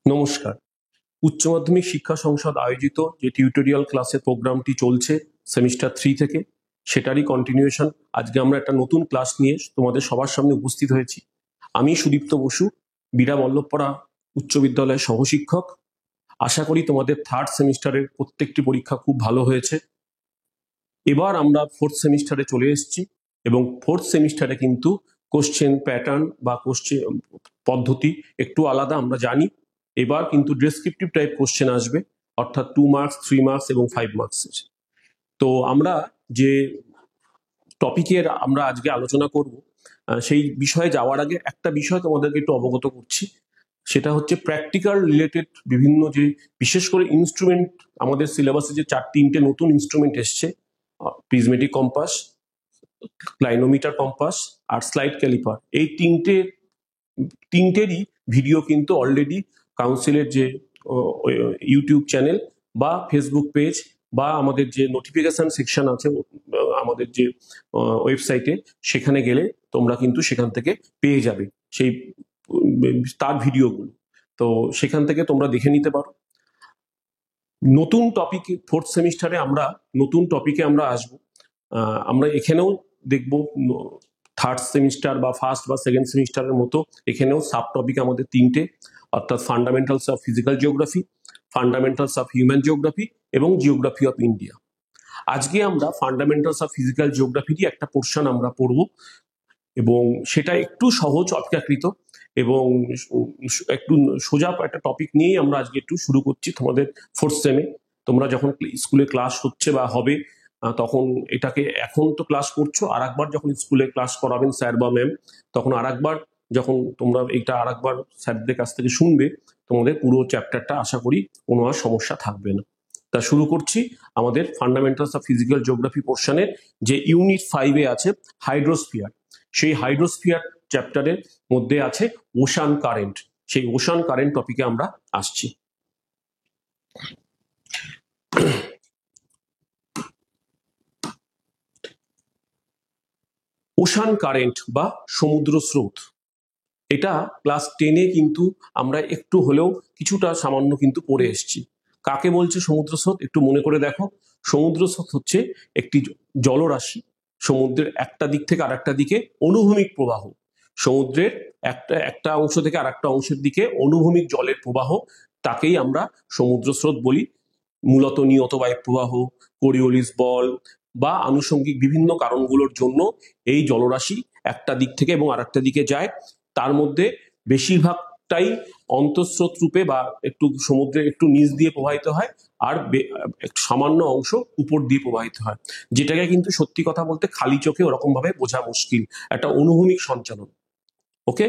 নমস্কার। উচ্চ মাধ্যমিক শিক্ষা সংসদ আয়োজিত যে টিউটোরিয়াল ক্লাসের প্রোগ্রামটি চলছে সেমিস্টার 3 থেকে, সেটারই কন্টিনিউয়েশন। আজকে আমরা একটা নতুন ক্লাস নিয়ে তোমাদের সবার সামনে উপস্থিত হয়েছি। আমি সুদীপ্ত বসু, বীরা বল্লভপাড়া উচ্চ বিদ্যালয়ের সহশিক্ষক। আশা করি তোমাদের থার্ড সেমিস্টারের প্রত্যেকটি পরীক্ষা খুব ভালো হয়েছে। এবার আমরা ফোর্থ সেমিস্টারে চলে এসেছি এবং ফোর্থ সেমিস্টারে কিন্তু কোশ্চেন প্যাটার্ন বা কোশ্চেন পদ্ধতি একটু আলাদা আমরা জানি। এবার কিন্তু ডেসক্রিপটিভ টাইপ কোশ্চেন আসবে, অর্থাৎ 2 মার্কস, 3 মার্কস এবং 5 মার্কসের। তো আমরা যে টপিকের আমরা আজকে আলোচনা করব, সেই বিষয়ে যাওয়ার আগে একটা বিষয় তোমাদেরকে একটু অবগত করছি। সেটা হচ্ছে প্র্যাকটিক্যাল রিলেটেড বিভিন্ন যে বিশেষ করে ইনস্ট্রুমেন্ট, আমাদের সিলেবাসে যে 4-3টে নতুন ইনস্ট্রুমেন্ট এসছে, প্রিজমেটিক কম্পাস, ক্লাইনোমিটার কম্পাস আর স্লাইড ক্যালিপার, এই তিনটেরই ভিডিও কিন্তু অলরেডি কাউন্সিলের যে ইউটিউব চ্যানেল বা ফেসবুক পেজ বা আমাদের যে নোটিফিকেশন সেকশন আছে আমাদের যে ওয়েবসাইটে, সেখানে গেলে তোমরা কিন্তু সেখান থেকে পেয়ে যাবে সেই তার ভিডিওগুলো। তো সেখান থেকে তোমরা দেখে নিতে পারো। নতুন টপিক, ফোর্থ সেমিস্টারে আমরা নতুন টপিকে আমরা আসবো। আমরা এখানেও দেখব থার্ড সেমিস্টার বা ফার্স্ট বা সেকেন্ড সেমিস্টারের মতো এখানেও সাব টপিক আমাদের 3টে, অর্থাৎ fundamentals of physical geography, fundamentals of human geography এবং জিওগ্রাফি অফ ইন্ডিয়া। আজকে আমরা ফান্ডামেন্টালস অফ ফিজিক্যাল জিওগ্রাফিরই একটা পোর্শন আমরা পড়ব এবং সেটা একটু সহজ অপেক্ষাকৃত এবং একটু সোজা একটা টপিক নিয়েই আমরা আজকে একটু শুরু করছি তোমাদের ফোর্থ সেমে। তোমরা যখন স্কুলে ক্লাস হচ্ছে বা হবে, তখন এটাকে এখন তো ক্লাস করছো, আর একবার যখন স্কুলে ক্লাস করাবেন স্যার বা ম্যাম, তখন আর একবার যখন তোমরা এটা আর একবার স্যারদের কাছ থেকে শুনবে, তোমাদের পুরো চ্যাপ্টারটা আশা করি কোনো আর সমস্যা থাকবে না। তা শুরু করছি আমাদের ফান্ডামেন্টালস অফ ফিজিক্যাল জিওগ্রাফি পোর্শনের যে ইউনিট 5-এ আছে হাইড্রোস্ফিয়ার। সেই হাইড্রোস্ফিয়ার চ্যাপ্টারের মধ্যে আছে ওশান কারেন্ট। সেই ওশান কারেন্ট টপিকে আমরা আসছি। ওশান কারেন্ট বা সমুদ্র স্রোত, এটা ক্লাস 10-এ কিন্তু আমরা একটু হলেও কিছুটা সামান্য কিন্তু পড়ে এসেছি। কাকে বলছে সমুদ্র স্রোত একটু মনে করে দেখো। সমুদ্র স্রোত হচ্ছে একটি জলরাশি, সমুদ্রের একটা দিক থেকে আরেকটা দিকে অনুভূমিক প্রবাহ। সমুদ্রের একটা অংশ থেকে আরেকটা অংশের দিকে অনুভূমিক জলের প্রবাহ, তাকেই আমরা সমুদ্র স্রোত বলি। মূলত নিয়ত বায়ু প্রবাহ, কোরিওলিস বল বা আনুষঙ্গিক বিভিন্ন কারণগুলোর জন্য এই জলরাশি একটা দিক থেকে এবং আরেকটা দিকে যায়। তার মধ্যে বেশিরভাগটাই অন্তঃস্রোত রূপে বা একটু সমুদ্রের একটু নিচ দিয়ে প্রবাহিত হয়, আর সামান্য অংশ উপর দিয়ে প্রবাহিত হয়, যেটাকে কিন্তু সত্যি কথা বলতে খালি চোখে ওরকম ভাবে বোঝা মুশকিল, একটা অনুভূমিক সঞ্চালন। ওকে,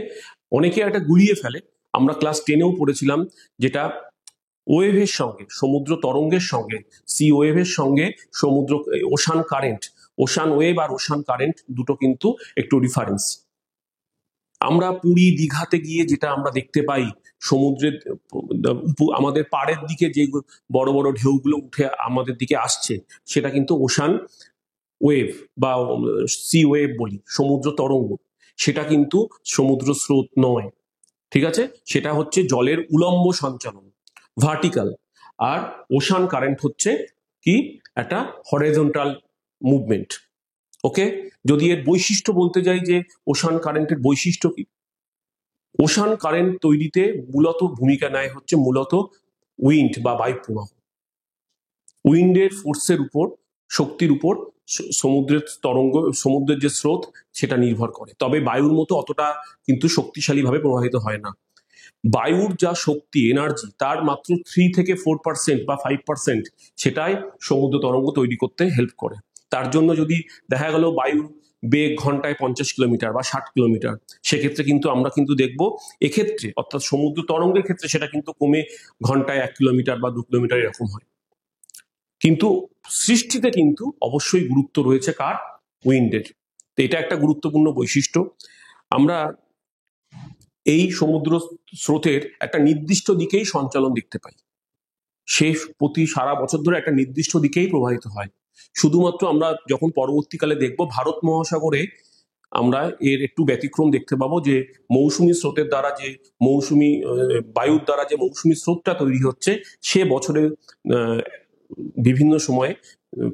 অনেকে একটা গুলিয়ে ফেলে। আমরা ক্লাস 10-এও পড়েছিলাম যেটা ওয়েভের সঙ্গে, সমুদ্র তরঙ্গের সঙ্গে, সি ওয়েভের সঙ্গে সমুদ্র ওশান কারেন্ট, ওশান ওয়েভ আর ওশান কারেন্ট দুটো কিন্তু একটু ডিফারেন্স। আমরা পুরী দীঘাতে গিয়ে যেটা আমরা দেখতে পাই, সমুদ্রের আমাদের পাড়ের দিকে যে বড় বড় ঢেউগুলো উঠে আমাদের দিকে আসছে, সেটা কিন্তু ওশান ওয়েভ বা সি ওয়েভ বলি, সমুদ্র তরঙ্গ। সেটা কিন্তু সমুদ্র স্রোত নয়, ঠিক আছে? সেটা হচ্ছে জলের উলম্ব সঞ্চালন, ভার্টিক্যাল। আর ওশান কারেন্ট হচ্ছে কি, একটা হরিজন্টাল মুভমেন্ট। ওকে, যদি এর বৈশিষ্ট্য বলতে যাই যে ওশান কারেন্টের বৈশিষ্ট্য কি, ওশান কারেন্ট তৈরিতে মূলত ভূমিকা নেয় হচ্ছে মূলত উইন্ড বা বায়ু প্রবাহ। উইন্ডের ফোর্সের উপর, শক্তির উপর সমুদ্রের তরঙ্গ, সমুদ্রের যে স্রোত, সেটা নির্ভর করে। তবে বায়ুর মতো অতটা কিন্তু শক্তিশালীভাবে প্রবাহিত হয় না। বায়ুর যা শক্তি, এনার্জি, তার মাত্র 3 থেকে 4% বা 5% সেটাই সমুদ্র তরঙ্গ তৈরি করতে হেল্প করে। তার জন্য যদি দেখা গেল বায়ুর বেগ ঘন্টায় 50 কিলোমিটার বা 60 কিলোমিটার, সেক্ষেত্রে কিন্তু আমরা কিন্তু দেখবো এক্ষেত্রে, অর্থাৎ সমুদ্র তরঙ্গের ক্ষেত্রে সেটা কিন্তু কমে ঘন্টায় 1 কিলোমিটার বা 2 কিলোমিটার এরকম হয়। কিন্তু সৃষ্টিতে কিন্তু অবশ্যই গুরুত্ব রয়েছে কার, উইন্ডের। তো এটা একটা গুরুত্বপূর্ণ বৈশিষ্ট্য। আমরা এই সমুদ্র স্রোতের একটা নির্দিষ্ট দিকেই সঞ্চালন দেখতে পাই, সে প্রতি সারা বছর ধরে একটা নির্দিষ্ট দিকেই প্রবাহিত হয়। শুধুমাত্র আমরা যখন পরবর্তীকালে দেখব ভারত মহাসাগরে আমরা এর একটু ব্যতিক্রম দেখতে পাবো, যে মৌসুমী স্রোতের দ্বারা যে মৌসুমী বায়ুর দ্বারা যে মৌসুমী স্রোতটা তৈরি হচ্ছে, সে বছরের আহ, বিভিন্ন সময়ে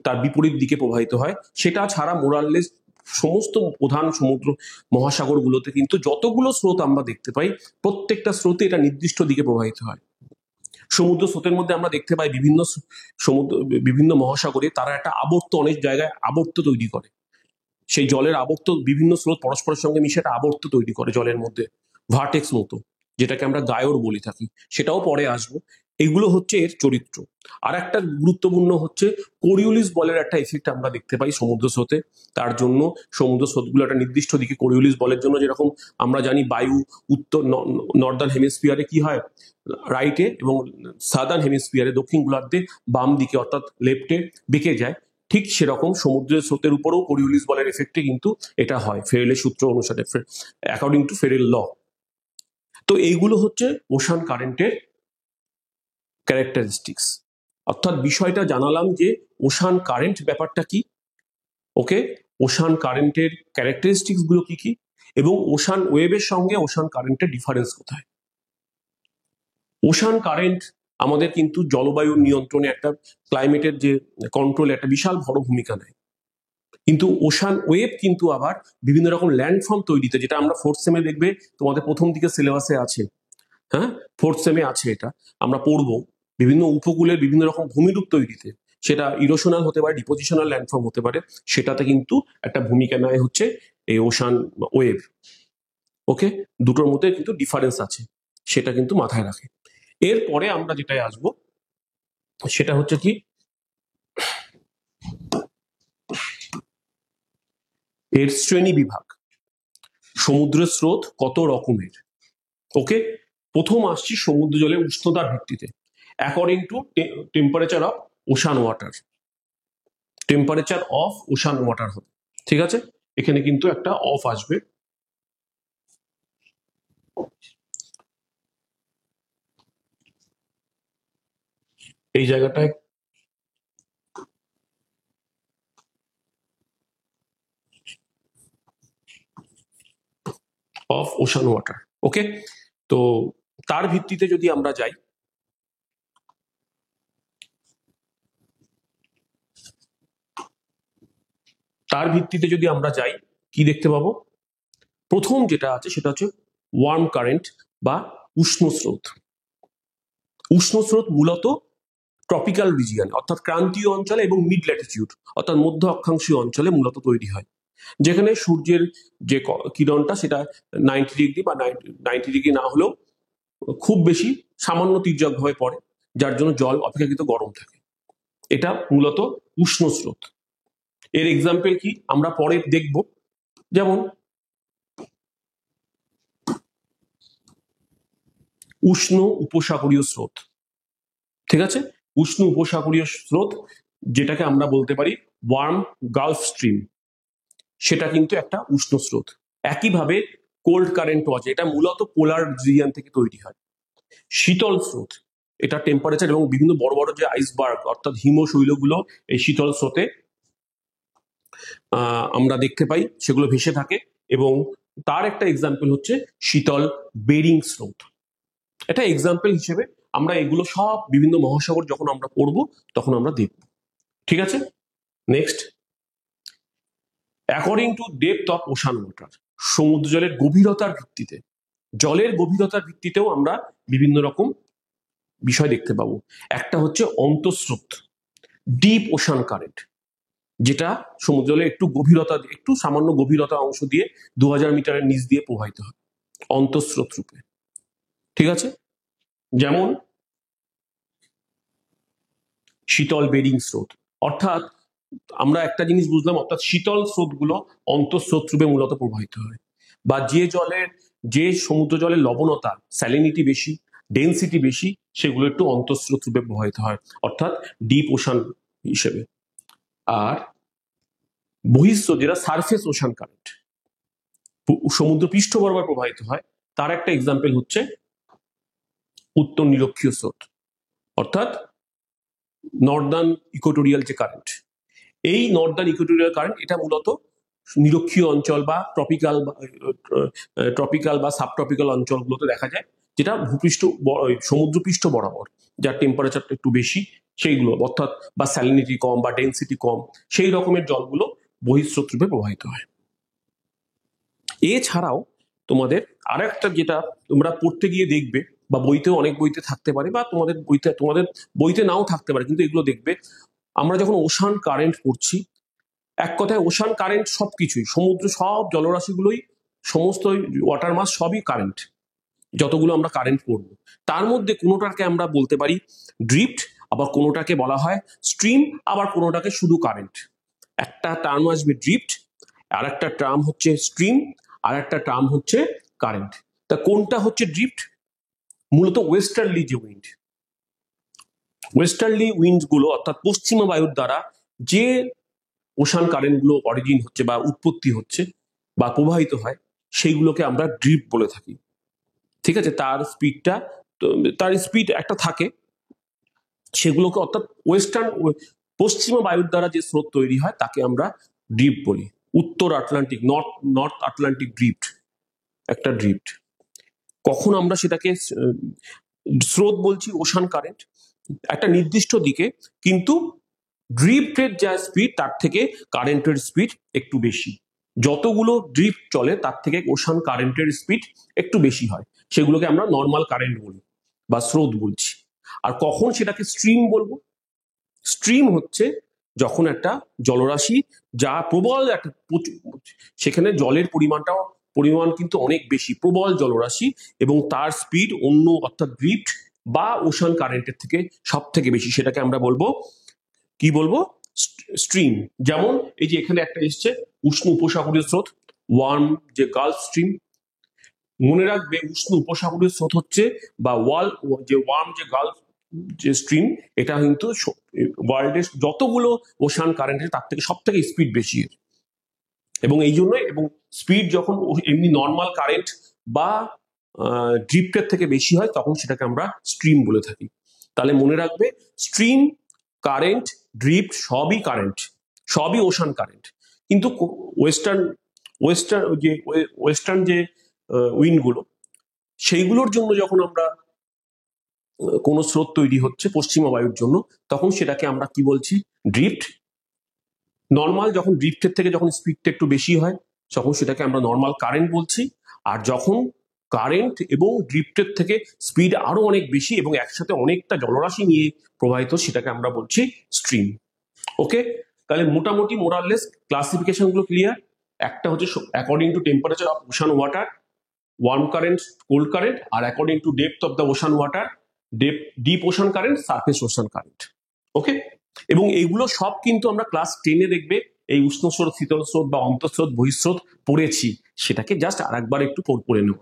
তার বিপরীত দিকে প্রবাহিত হয়। সেটা ছাড়া মোরাললেস সমস্ত প্রধান সমুদ্র মহাসাগরগুলোতে কিন্তু যতগুলো স্রোত আমরা দেখতে পাই, প্রত্যেকটা স্রোতে এটা নির্দিষ্ট দিকে প্রবাহিত হয়। সমুদ্র স্রোতের মধ্যে আমরা দেখতে পাই বিভিন্ন সমুদ্র, বিভিন্ন মহাসাগরে তারা একটা আবর্ত, অনেক জায়গায় আবর্ত তৈরি করে। সেই জলের আবর্ত, বিভিন্ন স্রোত পরস্পরের সঙ্গে মিশে একটা আবর্ত তৈরি করে জলের মধ্যে, ভার্টেক্স মতো, যেটাকে আমরা গায়র বলে থাকি। সেটাও পরে আসবো। এগুলো হচ্ছে এর চরিত্র। আর একটা গুরুত্বপূর্ণ হচ্ছে কোরিওলিস বলের একটা এফেক্ট আমরা দেখতে পাই সমুদ্র স্রোতে। তার জন্য সমুদ্র স্রোতগুলো একটা নির্দিষ্ট দিকে, কোরিওলিস বলের জন্য যেরকম আমরা জানি বায়ু উত্তর নর্দার্ন হেমিস্ফিয়ারে কি হয়, রাইটে, এবং সাদার্ন হেমিস্ফিয়ারে দক্ষিণ গোলার্ধে বাম দিকে অর্থাৎ লেফটে বেঁকে যায়। ঠিক সেরকম সমুদ্রের স্রোতের উপরেও কোরিওলিস বলের এফেক্টে কিন্তু এটা হয়, ফেরেলের সূত্র অনুসারে, অ্যাকর্ডিং টু ফেরেল ল। তো এইগুলো হচ্ছে ওশান কারেন্টের ক্যারেক্টারিস্টিক্স। অর্থাৎ বিষয়টা জানালাম যে ওশান কারেন্ট ব্যাপারটা কি, ওকে, ওশান কারেন্টের ক্যারেক্টারিস্টিক্স গুলো কি কি, এবং ওশান ওয়েভের সঙ্গে ওশান কারেন্টের ডিফারেন্স কোথায়। ওশান কারেন্ট আমাদের কিন্তু জলবায়ুর নিয়ন্ত্রণে, একটা ক্লাইমেটের যে কন্ট্রোলে একটা বিশাল বড় ভূমিকা নেয়। কিন্তু ওশান ওয়েভ কিন্তু আবার বিভিন্ন রকম ল্যান্ডফর্ম তৈরিতে, যেটা আমরা ফোর্থ সেমে দেখবে, তোমাদের প্রথম দিকে সিলেবাসে আছে, হ্যাঁ, ফোর্থ সেমে আছে, এটা আমরা পড়বো। বিভিন্ন উপকূলের বিভিন্ন রকম ভূমিরূপ তৈরিতে, সেটা ইরোশনাল হতে পারে, ডিপোজিশনাল ল্যান্ডফর্ম হতে পারে, সেটাতে কিন্তু একটা ভূমিকা নেয় হচ্ছে এই ওশান ওয়েভ। ওকে, দুটোর মধ্যে কিন্তু ডিফারেন্স আছে, সেটা কিন্তু মাথায় রাখে। এরপরে আমরা যেটাই আসবো সেটা হচ্ছে কি, এর শ্রেণী বিভাগ, সমুদ্রের স্রোত কত রকমের। ওকে, প্রথম আসছি সমুদ্র জলের উষ্ণতার ভিত্তিতে, according to temperature of ocean water. Temperature of ocean water হবে, ঠিক আছে, এখানে কিন্তু একটা অফ আসবে। এই জায়গাটায় অফ ওশান ওয়াটার। ওকে, তো তার ভিত্তিতে যদি আমরা যাই, কি দেখতে পাবো, প্রথম যেটা আছে সেটা হচ্ছে ওয়ার্ম কারেন্ট বা উষ্ণ স্রোত। উষ্ণ স্রোত মূলত ট্রপিক্যাল রিজিয়ন অর্থাৎ ক্রান্তীয় অঞ্চলে এবং মিড ল্যাটিটিউড অর্থাৎ মধ্য অক্ষাংশীয় অঞ্চলে মূলত তৈরি হয়, যেখানে সূর্যের যে কিরণটা সেটা 90 ডিগ্রি বা 90 ডিগ্রি না হলেও খুব বেশি সামান্য তির্যক ভাবে পড়ে, যার জন্য জল অপেক্ষাকৃত গরম থাকে। এটা মূলত উষ্ণ স্রোত। এর এক্সাম্পল কি আমরা পরে দেখব, যেমন উষ্ণ উপসাগরীয় স্রোত, ঠিক আছে, উষ্ণ উপসাগরীয় স্রোত যেটাকে আমরা বলতে পারি ওয়ার্ম গালফ স্ট্রিম, সেটা কিন্তু একটা উষ্ণ স্রোত। একইভাবে কোল্ড কারেন্টও আছে, এটা মূলত পোলার রিজিয়ন থেকে তৈরি হয়। শীতল স্রোত, এটা টেম্পারেচার এবং বিভিন্ন বড় বড় যে আইসবার্গ অর্থাৎ হিমশৈলগুলো এই শীতল স্রোতে আমরা দেখতে পাই, সেগুলো ভেসে থাকে। এবং তার একটা এক্সাম্পল হচ্ছে শীতল বেরিং স্রোত। এটা এক্সাম্পল হিসেবে আমরা এগুলো সব বিভিন্ন মহাসাগর যখন আমরা পড়বো তখন আমরা দেখব, ঠিক আছে। Next, according to depth of ocean water, সমুদ্র জলের গভীরতার ভিত্তিতে, জলের গভীরতার ভিত্তিতেও আমরা বিভিন্ন রকম বিষয় দেখতে পাবো। একটা হচ্ছে অন্তঃস্রোত, ডিপ ওশান কারেন্ট, যেটা সমুদ্র জলে একটু গভীরতা, একটু সামান্য গভীরতা অংশ দিয়ে 2000 মিটারের নিচ দিয়ে প্রবাহিত হয় অন্তঃস্রোত রূপে, ঠিক আছে। যেমন শীতল বেরিং স্রোত, অর্থাৎ আমরা একটা জিনিস বুঝলাম, অর্থাৎ শীতল স্রোতগুলো অন্তঃস্রোত রূপে মূলত প্রবাহিত হয়, বা যে সমুদ্র জলের লবণতা, স্যালিনিটি বেশি, ডেন্সিটি বেশি, সেগুলো একটু অন্তঃস্রোত রূপে প্রবাহিত হয়, অর্থাৎ ডিপ ওশান হিসেবে। আর বহিঃস্রোত, যেটা সারফেস ওশান কারেন্ট, সমুদ্র পৃষ্ঠ বরাবর প্রবাহিত হয়, তার একটা এক্সাম্পল হচ্ছে উত্তর নিরক্ষীয় স্রোত, অর্থাৎ নর্দার্ন ইকুয়েটোরিয়াল যে কারেন্ট। এই নর্দার্ন ইকুয়েটোরিয়াল কারেন্ট এটা মূলত নিরক্ষীয় অঞ্চল বা ট্রপিক্যাল বা সাবট্রপিক্যাল অঞ্চলগুলোতে দেখা যায়, যেটা সমুদ্রপৃষ্ঠ বরাবর, যার টেম্পারেচারটা একটু বেশি, সেইগুলো অর্থাৎ বা স্যালিনিটি কম বা ডেন্সিটি কম, সেই রকমের জলগুলো বহিঃস্রোত রূপে প্রবাহিত হয়। এছাড়াও তোমাদের আরেকটা যেটা তোমরা পড়তে গিয়ে দেখবে, বা বইতেও অনেক বইতে থাকতে পারে, বা তোমাদের বইতে নাও থাকতে পারে, কিন্তু এগুলো দেখবে আমরা যখন ওশান কারেন্ট পড়ছি, এক কথায় ওশান কারেন্ট সবকিছুই, সমুদ্র সব জলরাশিগুলোই, সমস্ত ওয়াটার মাস সবই কারেন্ট, যতগুলো আমরা কারেন্ট পড়বো তার মধ্যে কোনোটাকে আমরা বলতে পারি ড্রিফট, আবার কোনোটাকে বলা হয় স্ট্রিম, আবার কোনোটাকে শুধু কারেন্ট। একটা টার্ম আসবে ড্রিফট, আর একটা টার্ম হচ্ছে স্ট্রিম, আর একটা টার্ম হচ্ছে কারেন্ট। তা কোনটা হচ্ছে ড্রিফট? মূলত ওয়েস্টার্লি যে ওয়েস্টার্লি উইন্ড গুলো, অর্থাৎ পশ্চিমা বায়ুর দ্বারা যে ওশান কারেন্ট গুলো অরিজিন হচ্ছে বা উৎপত্তি হচ্ছে বা প্রবাহিত হয়, সেইগুলোকে আমরা ড্রিফট বলে থাকি। ঠিক আছে, তার স্পিড একটা থাকে, সেগুলোকে অর্থাৎ পশ্চিমা বায়ুর দ্বারা যে স্রোত তৈরি হয় তাকে আমরা ড্রিফট বলি। উত্তর আটলান্টিক, নর্থ আটলান্টিক ড্রিফট একটা ড্রিফট। কখন আমরা সেটাকে স্রোত বলছি? ওশান কারেন্ট একটা নির্দিষ্ট দিকে, কিন্তু ড্রিফটের যা স্পিড তার থেকে কারেন্টের স্পিড একটু বেশি। যতগুলো ড্রিফট চলে তার থেকে ওশান কারেন্টের স্পিড একটু বেশি হয়, সেগুলোকে আমরা নর্মাল কারেন্ট বলি বা স্রোত বলছি। আর কখন সেটাকে স্ট্রিম বলবো? স্ট্রিম হচ্ছে যখন একটা জলরাশি, যা প্রবল একটা সেখানে জলের পরিমাণ কিন্তু অনেক বেশি, প্রবল জলরাশি, এবং তার স্পিড অন্য অর্থাৎ ড্রিফট বা ওশান কারেন্টের থেকে সব থেকে বেশি, সেটাকে আমরা বলবো কি বলবো? স্ট্রিম। যেমন এই যে এখানে একটা এসছে উষ্ণ উপসাগরীয় স্রোত, ওয়ার্ম যে গালফ স্ট্রিম। মনে রাখবে উষ্ণ উপসাগরীয় স্রোত হচ্ছে বা ওয়ার্ম যে গালফ যে স্ট্রিম, এটা কিন্তু ওয়ার্ল্ডের যতগুলো ওশান কারেন্টের তার থেকে সব থেকে স্পিড বেশি, এবং এই জন্য, এবং স্পিড যখন এমনি নর্মাল কারেন্ট বা ড্রিফটের থেকে বেশি হয় তখন সেটাকে আমরা স্ট্রিম বলে থাকি। তাহলে মনে রাখবে স্ট্রিম, কারেন্ট, ড্রিফট সবই কারেন্ট, সবই ওশান কারেন্ট। কিন্তু ওয়েস্টার্ন যে উইন্ড গুলো, সেইগুলোর জন্য যখন আমরা কোনো স্রোত তৈরি হচ্ছে পশ্চিমা বায়ুর জন্য, তখন সেটাকে আমরা কি বলছি? ড্রিফট। নর্মাল যখন ড্রিফটের থেকে যখন স্পিডটা একটু বেশি হয় তখন সেটাকে আমরা নর্মাল কারেন্ট বলছি। আর যখন কারেন্ট এবং ড্রিফটের থেকে স্পিড আরো অনেক বেশি এবং একসাথে অনেকটা জলরাশি নিয়ে প্রবাহিত, সেটাকে আমরা বলছি স্ট্রিম। ওকে, তাহলে মোটামুটি মোরাললেস ক্লাসিফিকেশন গুলো ক্লিয়ার। একটা হচ্ছে according to temperature of ocean water, warm current, cold current, আর according to depth of the ocean water, deep ocean current, surface ocean current. Okay, এবং এইগুলো সব কিন্তু আমরা ক্লাস 10-এ দেখবে এই উষ্ণ স্রোত, শীতল স্রোত বা অন্তঃস্রোত, বহিঃস্রোত পড়েছি, সেটাকে জাস্ট আরেকবার একটু পড়ে নেব।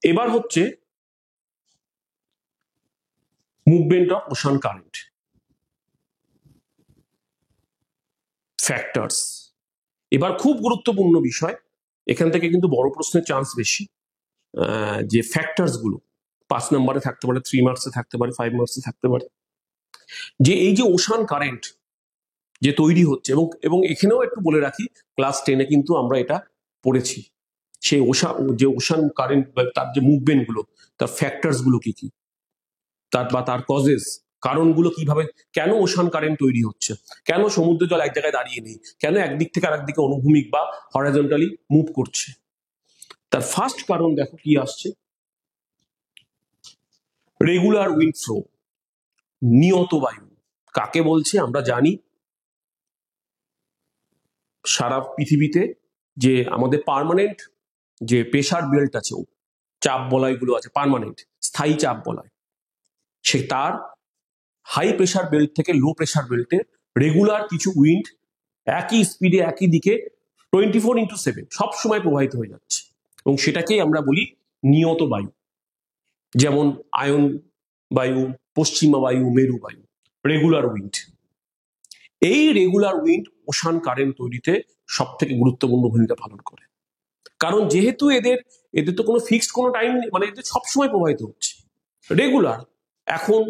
এবার হচ্ছে movement of ocean current factors. এবার খুব গুরুত্বপূর্ণ বিষয়, এখান থেকে কিন্তু বড় প্রশ্নের চান্স বেশি। যে ফ্যাক্টরস গুলো 5 নম্বরে থাকতে পারে, 3 মার্কসে থাকতে পারে, 5 মার্কসে থাকতে পারে, যে এই যে ওশান কারেন্ট যে তৈরি হচ্ছে, এবং এখানেও একটু বলে রাখি, ক্লাস 10-এ কিন্তু আমরা এটা পড়েছি, সেই ওশান কারেন্ট তার যে মুভমেন্ট গুলো, তার ফ্যাক্টরস গুলো কি কি, তার কজেস, কারণগুলো কিভাবে, কেন ওশান কারেন্ট তৈরি হচ্ছে, কেন সমুদ্র জল এক জায়গায় দাঁড়িয়ে নেই, কেন একদিক থেকে আরেক দিকে অনুভূমিক বা হরাইজন্টালি মুভ করছে। তার ফার্স্ট কারণ দেখো কি আসছে, রেগুলার উইন্ড ফ্লো, নিয়ত বায়ু। কাকে বলছে আমরা জানি, সারা পৃথিবীতে যে আমাদের পার্মানেন্ট যে প্রেসার বেল্ট আছে, চাপ বলয়গুলো আছে, পার্মানেন্ট স্থায়ী চাপ বলয়, সে তার হাই প্রেসার বেল্ট থেকে লো প্রেসার বেল্টে রেগুলার কিছু উইন্ড একই স্পিডে একই দিকে 24/7 সবসময় প্রবাহিত হয়ে যাচ্ছে, এবং সেটাকেই আমরা বলি নিয়ত বায়ু। যেমন আয়ন বায়ু, পশ্চিমা বায়ু, মেরু বায়ু, রেগুলার উইন্ড। এই রেগুলার উইন্ড ওশান কারেন্ট তৈরিতে সব থেকে গুরুত্বপূর্ণ ভূমিকা পালন করে, কারণ যেহেতু এদের তো কোনো ফিক্সড কোনো টাইম নেই, মানে এদের সবসময় প্রবাহিত হচ্ছে রেগুলার। এখন,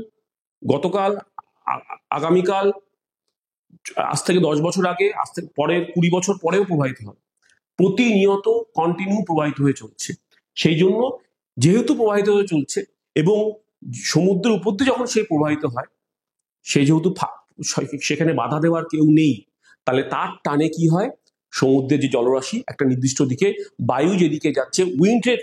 গতকাল, আগামীকাল, আজ থেকে 10 বছর আগে, আজ থেকে পরের 20 বছর পরেও প্রবাহিত হবে, প্রতিনিয়ত কন্টিনিউ প্রবাহিত হয়ে চলছে। সেই জন্য যেহেতু প্রবাহিত হয়ে চলছে এবং সমুদ্রের উপর দিয়ে যখন সে প্রবাহিত হয়, সে যেহেতু সেখানে বাধা দেওয়ার কেউ নেই, তাহলে তার টানে কি হয়, সমুদ্রের যে জলরাশি একটা নির্দিষ্ট দিকে, বায়ু যেদিকে যাচ্ছে, উইন্ডের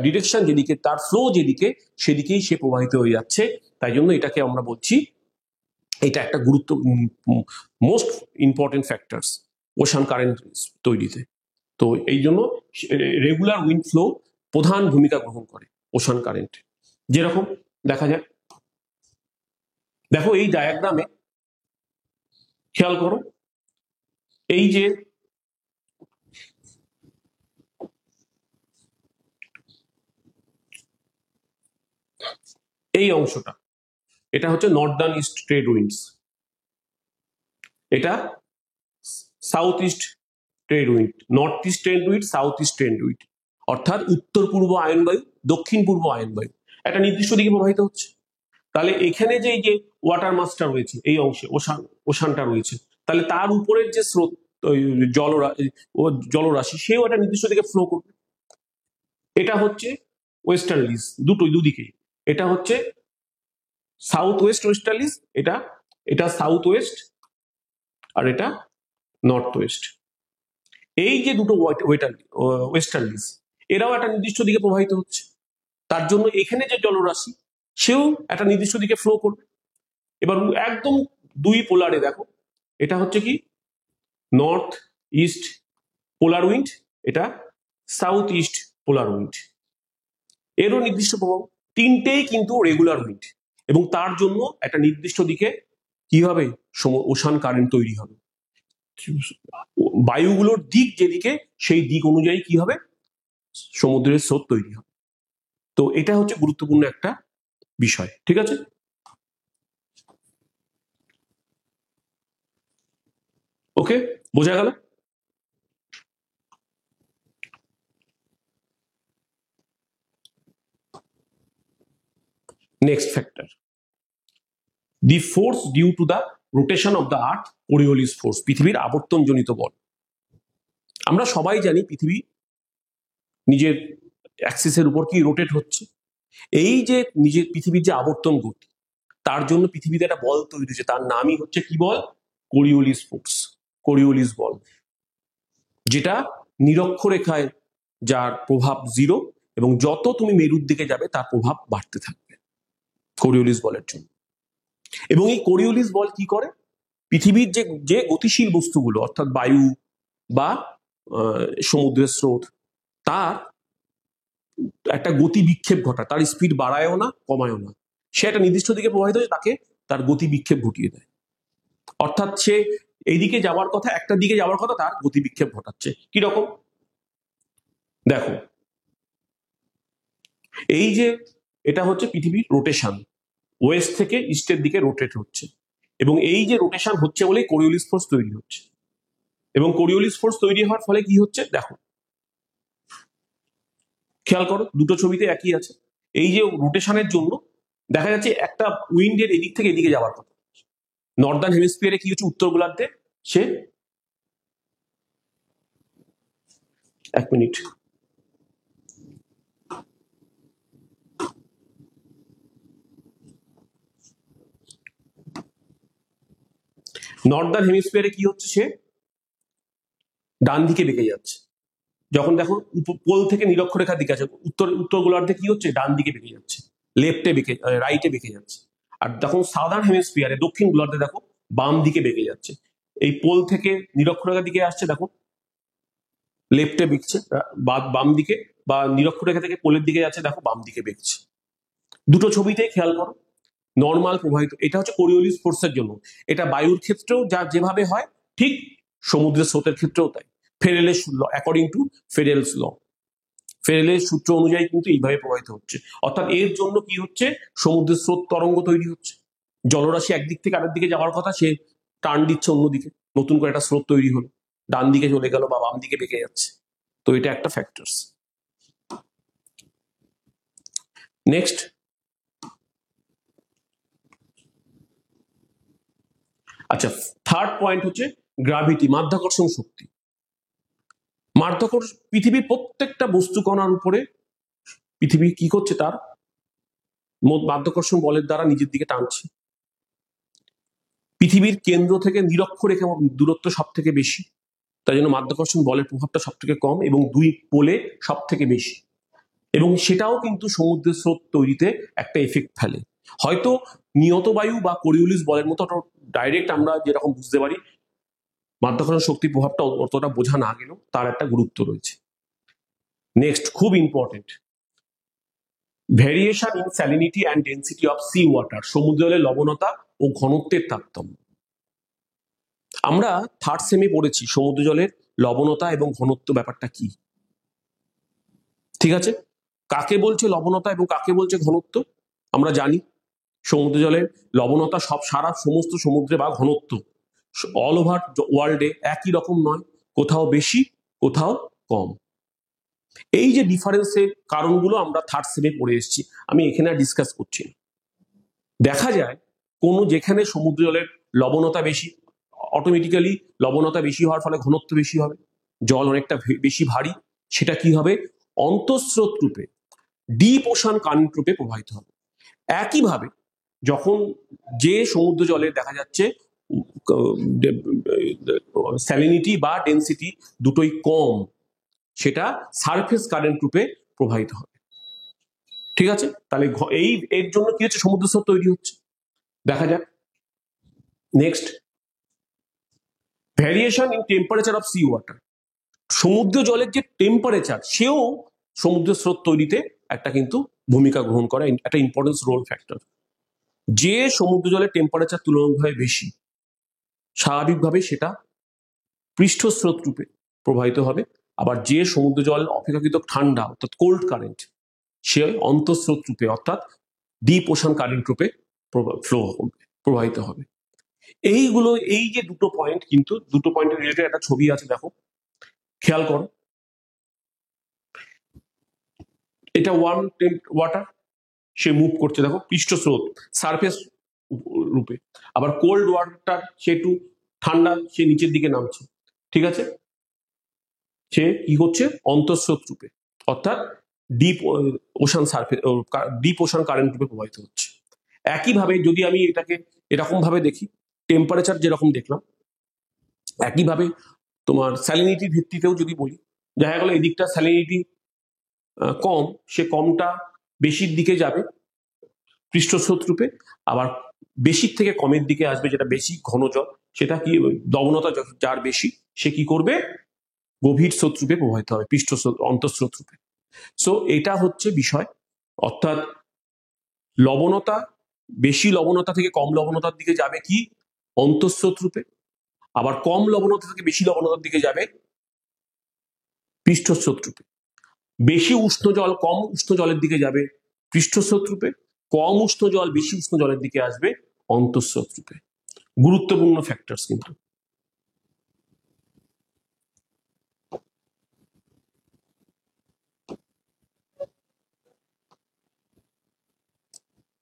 ডিরেকশন যেদিকে, তার ফ্লো যেদিকে, সেদিকেই সে প্রবাহিত হয়ে যাচ্ছে। তাই জন্য এটাকে আমরা বলছি, এটা একটা most important factors ocean current তৈরিতে। তো এই জন্য রেগুলার উইন্ড ফ্লো প্রধান ভূমিকা গ্রহণ করে ওশান কারেন্ট। যেরকম দেখা যায়, দেখো এই ডায়াগ্রামে খেয়াল করো, এই যে এই অংশটা, এটা হচ্ছে নর্দার্ন ইস্ট ট্রেড উইন্ডস, এটা south east trade wind, north east trade wind, south east trade wind, অর্থাৎ উত্তর পূর্ব আয়ন বায়ু, দক্ষিণ পূর্ব আয়ন বায়ু একটা নির্দিষ্ট দিকে প্রবাহিত হচ্ছে। তাহলে এখানে যে এই যে ওয়াটার মাসটা রয়েছে, এই অংশে ওশানটা রয়েছে, তাহলে তার উপরের যে স্রোত জলরাশি, সেও একটা নির্দিষ্ট দিকে ফ্লো করবে। এটা হচ্ছে ওয়েস্টার্লিস, দুদিকে, এটা হচ্ছে সাউথ ওয়েস্ট ওয়েস্টার্লিস, এটা সাউথ ওয়েস্ট, আর এটা নর্থ ওয়েস্ট। এই যে দুটো ওয়েস্টার্লিস, এরাও একটা নির্দিষ্ট দিকে প্রবাহিত হচ্ছে। তার জন্য এখানে যে জলরাশি, সেও একটা নির্দিষ্ট দিকে ফ্লো করবে। এবার একদম দুই পোলারে দেখো, এটা হচ্ছে কি নর্থ ইস্ট পোলার উইন্ড, এটা সাউথ ইস্ট পোলার উইন্ড, এরও নির্দিষ্ট প্রভাব। তিনটেই কিন্তু রেগুলার উইন্ড, এবং তার জন্য একটা নির্দিষ্ট দিকে কি হবে, ওশান কারেন্ট তৈরি হবে। বায়ুগুলোর দিক যেদিকে, সেই দিক অনুযায়ী কি হবে, সমুদ্রের স্রোত তৈরি হবে। তো এটা হচ্ছে গুরুত্বপূর্ণ একটা বিষয়, ঠিক আছে? ওকে, বোঝা গেল? Next factor, the force due to the rotation of the earth, Coriolis force, পৃথিবীর আবর্তনজনিত বল। আমরা সবাই জানি পৃথিবী নিজের অ্যাক্সিসের উপর কি রোটেট হচ্ছে। এই যে নিজের পৃথিবীর যে আবর্তন গতি, তার জন্য পৃথিবীতে একটা বল তৈরি হচ্ছে, তার নামই হচ্ছে কি বল, কোরিওলিস ফোর্স, কোরিওলিস বল, যেটা নিরক্ষরেখায় যার প্রভাব 0, এবং যত তুমি মেরুর দিকে যাবে তার প্রভাব বাড়তে থাকবে কোরিওলিস বলের জন্য। এবং এই কোরিওলিস বল কি করে, পৃথিবীর যে গতিশীল বস্তুগুলো, অর্থাৎ বায়ু বা সমুদ্রের স্রোত, তার একটা গতি বিক্ষেপ ঘটায়, তার স্পিড বাড়ায়ও না কমায়ও না, সে একটা নির্দিষ্ট দিকে প্রবাহিত হয়ে তাকে তার গতি বিক্ষেপ ঘটিয়ে দেয়। অর্থাৎ সে এইদিকে যাওয়ার কথা, একটা দিকে যাওয়ার কথা, তার গতি বিক্ষেপ ঘটাচ্ছে। কিরকম দেখো, এই যে এটা হচ্ছে পৃথিবীর রোটেশন, ওয়েস্ট থেকে ইস্টের দিকে রোটেট হচ্ছে, এবং এই যে রোটেশন হচ্ছে বলেই কোরিওলিস ফোর্স তৈরি হচ্ছে। এবং কোরিওলিস ফোর্স তৈরি হওয়ার ফলে কি হচ্ছে দেখো, খেয়াল করো, দুটো ছবিতে একই আছে। এই যে রোটেশনের জন্য দেখা যাচ্ছে একটা উইন্ডের এদিক থেকে এদিকে যাওয়ার কথা, নর্দার্ন হেমিস্ফিয়ারে কি হচ্ছে, উত্তর গোলার্ধে সে, এক মিনিট, নর্দার্ন হেমিস্ফিয়ারে কি হচ্ছে, সে ডান দিকে বেঁকে যাচ্ছে। যখন দেখো পোল থেকে নিরক্ষরেখার দিকে আছে, উত্তর গোলার্ধে কি হচ্ছে, ডান দিকে বেঁকে যাচ্ছে, রাইটে বেঁকে যাচ্ছে। আর তখন সাউদার্ন হেমিস্ফিয়ারে, দক্ষিণ গোলার্ধে দেখো বাম দিকে বেঁকে যাচ্ছে। এই পোল থেকে নিরক্ষরেখার দিকে আসছে, দেখো লেফটে বেঁকছে, বাম দিকে, বা নিরক্ষরেখা থেকে পোলের দিকে যাচ্ছে, দেখো বাম দিকে বেঁকছে। দুটো ছবিতেই খেয়াল করো, নর্মাল প্রবাহিত। এটা হচ্ছে কোরিওলিস ফোর্সের জন্য। এটা বায়ুর ক্ষেত্রেও যা যেভাবে হয়, ঠিক সমুদ্রের স্রোতের ক্ষেত্রেও তাই। ফেরেলের ল, অ্যাকর্ডিং টু ফেরেলস ল, ফেরেলের সূত্র অনুযায়ী কিন্তু এইভাবে প্রবাহিত হচ্ছে। অর্থাৎ এর জন্য কি হচ্ছে, সমুদ্রের স্রোত তরঙ্গ তৈরি হচ্ছে, জলরাশি একদিক থেকে আরেক দিকে যাওয়ার কথা, সে টার্ন দিচ্ছে অন্যদিকে, নতুন করে একটা স্রোত তৈরি হলো, ডান দিকে চলে গেল বা বাম দিকে বেঁকে যাচ্ছে। তো এটা একটা ফ্যাক্টরস। নেক্সট, আচ্ছা আচ্ছা, থার্ড পয়েন্ট হচ্ছে গ্র্যাভিটি, মাধ্যাকর্ষণ শক্তি। পৃথিবীর প্রত্যেকটা বস্তু কণার উপরে পৃথিবী কি করছে, তার মাধ্যাকর্ষণ বলের দ্বারা নিজের দিকে টানছে। পৃথিবীর কেন্দ্র থেকে নিরক্ষরেখা দূরত্ব সব থেকে বেশি, তাই জন্য মাধ্যাকর্ষণ বলের প্রভাবটা সব থেকে কম এবং দুই পোলে সব থেকে বেশি। এবং সেটাও কিন্তু সমুদ্রের স্রোত তৈরিতে একটা এফেক্ট ফেলে। হয়তো নিয়ত বায়ু বা কোরিওলিস বলের মতো ডাইরেক্ট আমরা যেরকম বুঝতে পারি, মাধ্যাকর্ষণ শক্তির প্রভাবটা অতটা বোঝা না গেলেও তার একটা গুরুত্ব রয়েছে। নেক্সট, খুব important, variation in salinity and density of sea water, সমুদ্র জলের লবণতা ও ঘনত্বের তারতম্য। আমরা থার্ড সেমে পড়েছি সমুদ্র জলের লবণতা এবং ঘনত্ব ব্যাপারটা কি, ঠিক আছে? কাকে বলছে লবণতা এবং কাকে বলছে ঘনত্ব আমরা জানি। সমুদ্র জলের লবণতা সারা সমস্ত সমুদ্রে বা ঘনত্ব অল ওভার ওয়ার্ল্ডে একই রকম নয়, কোথাও বেশি কোথাও কম। এই যে ডিফারেন্সের কারণগুলো আমরা থার্ড সেমে পড়ে এসেছি, আমি এখানে ডিসকাস করছি না। দেখা যায় যেখানে সমুদ্র জলের লবণতা বেশি, অটোমেটিক্যালি লবণতা বেশি হওয়ার ফলে ঘনত্ব বেশি হবে, জল অনেকটা বেশি ভারী, সেটা কি হবে, অন্তঃস্রোত রূপে, ডিপ ওশান কারেন্ট রূপে প্রবাহিত হবে। একইভাবে যখন যে সমুদ্র জলে দেখা যাচ্ছে স্যালিনিটি বা ডেন্সিটি দুটোই কম, সেটা সারফেস কারেন্ট রূপে প্রবাহিত হবে, ঠিক আছে? তাহলে এর জন্য কি হচ্ছে, সমুদ্র স্রোত তৈরি হচ্ছে। দেখা যাক next, variation in temperature of sea water, সমুদ্র জলের যে টেম্পারেচার সেও সমুদ্র স্রোত তৈরিতে একটা কিন্তু ভূমিকা গ্রহণ করে, একটা ইম্পর্টেন্স রোল ফ্যাক্টর। যে সমুদ্র জলের টেম্পারেচার তুলনামূলকভাবে বেশি, স্বাভাবিকভাবে সেটা পৃষ্ঠস্রোত রূপে প্রবাহিত হবে। আবার যে সমুদ্র জল অপেক্ষাকৃত ঠান্ডা অর্থাৎ কোল্ড কারেন্ট, সে অন্তঃস্রোত রূপে অর্থাৎ ডিপ ওশান কারেন্ট রূপে প্রবাহিত হবে। এই যে দুটো পয়েন্ট, কিন্তু দুটো পয়েন্টের রিলেটেড একটা ছবি আছে, দেখো খেয়াল করো। এটা ওয়াটার, সে মুভ করছে, দেখো পৃষ্ঠস্রোত সারফেস রূপে। আবার কোল্ড ওয়াটার, সে একটু ঠান্ডা, সে নিচের দিকে নামছে, ঠিক আছে? সে কি করছে, অন্তঃস্রোত রূপে অর্থাৎ ডিপ ওশান কারেন্ট রূপে প্রবাহিত হচ্ছে। একইভাবে যদি আমি এটাকে এরকম ভাবে দেখি, টেম্পারেচার যেরকম দেখলাম, একইভাবে তোমার স্যালিনিটির ভিত্তিতেও যদি বলি, দেখা গেল এদিকটা স্যালিনিটি কম, সে কমটা বেশির দিকে যাবে পৃষ্ঠস্রোত রূপে, আবার বেশির থেকে কমের দিকে আসবে, যেটা বেশি ঘন জল, সেটা কি লবণতা যার বেশি, সে কি করবে, গভীর স্রোত রূপে প্রবাহিত হবে, অন্তঃস্রোত রূপে। সো এটা হচ্ছে বিষয়, অর্থাৎ লবণতা, বেশি লবণতা থেকে কম লবণতার দিকে যাবে কি, অন্তঃস্রোত রূপে, আবার কম লবণতা থেকে বেশি লবণতার দিকে যাবে পৃষ্ঠস্রোত রূপে। বেশি উষ্ণ জল কম উষ্ণ জলের দিকে যাবে পৃষ্ঠস্রোত রূপে, কম উষ্ণ জল বেশি উষ্ণ জলের দিকে আসবে অন্তঃস্রোত রূপে। গুরুত্বপূর্ণ ফ্যাক্টরস কিন্তু।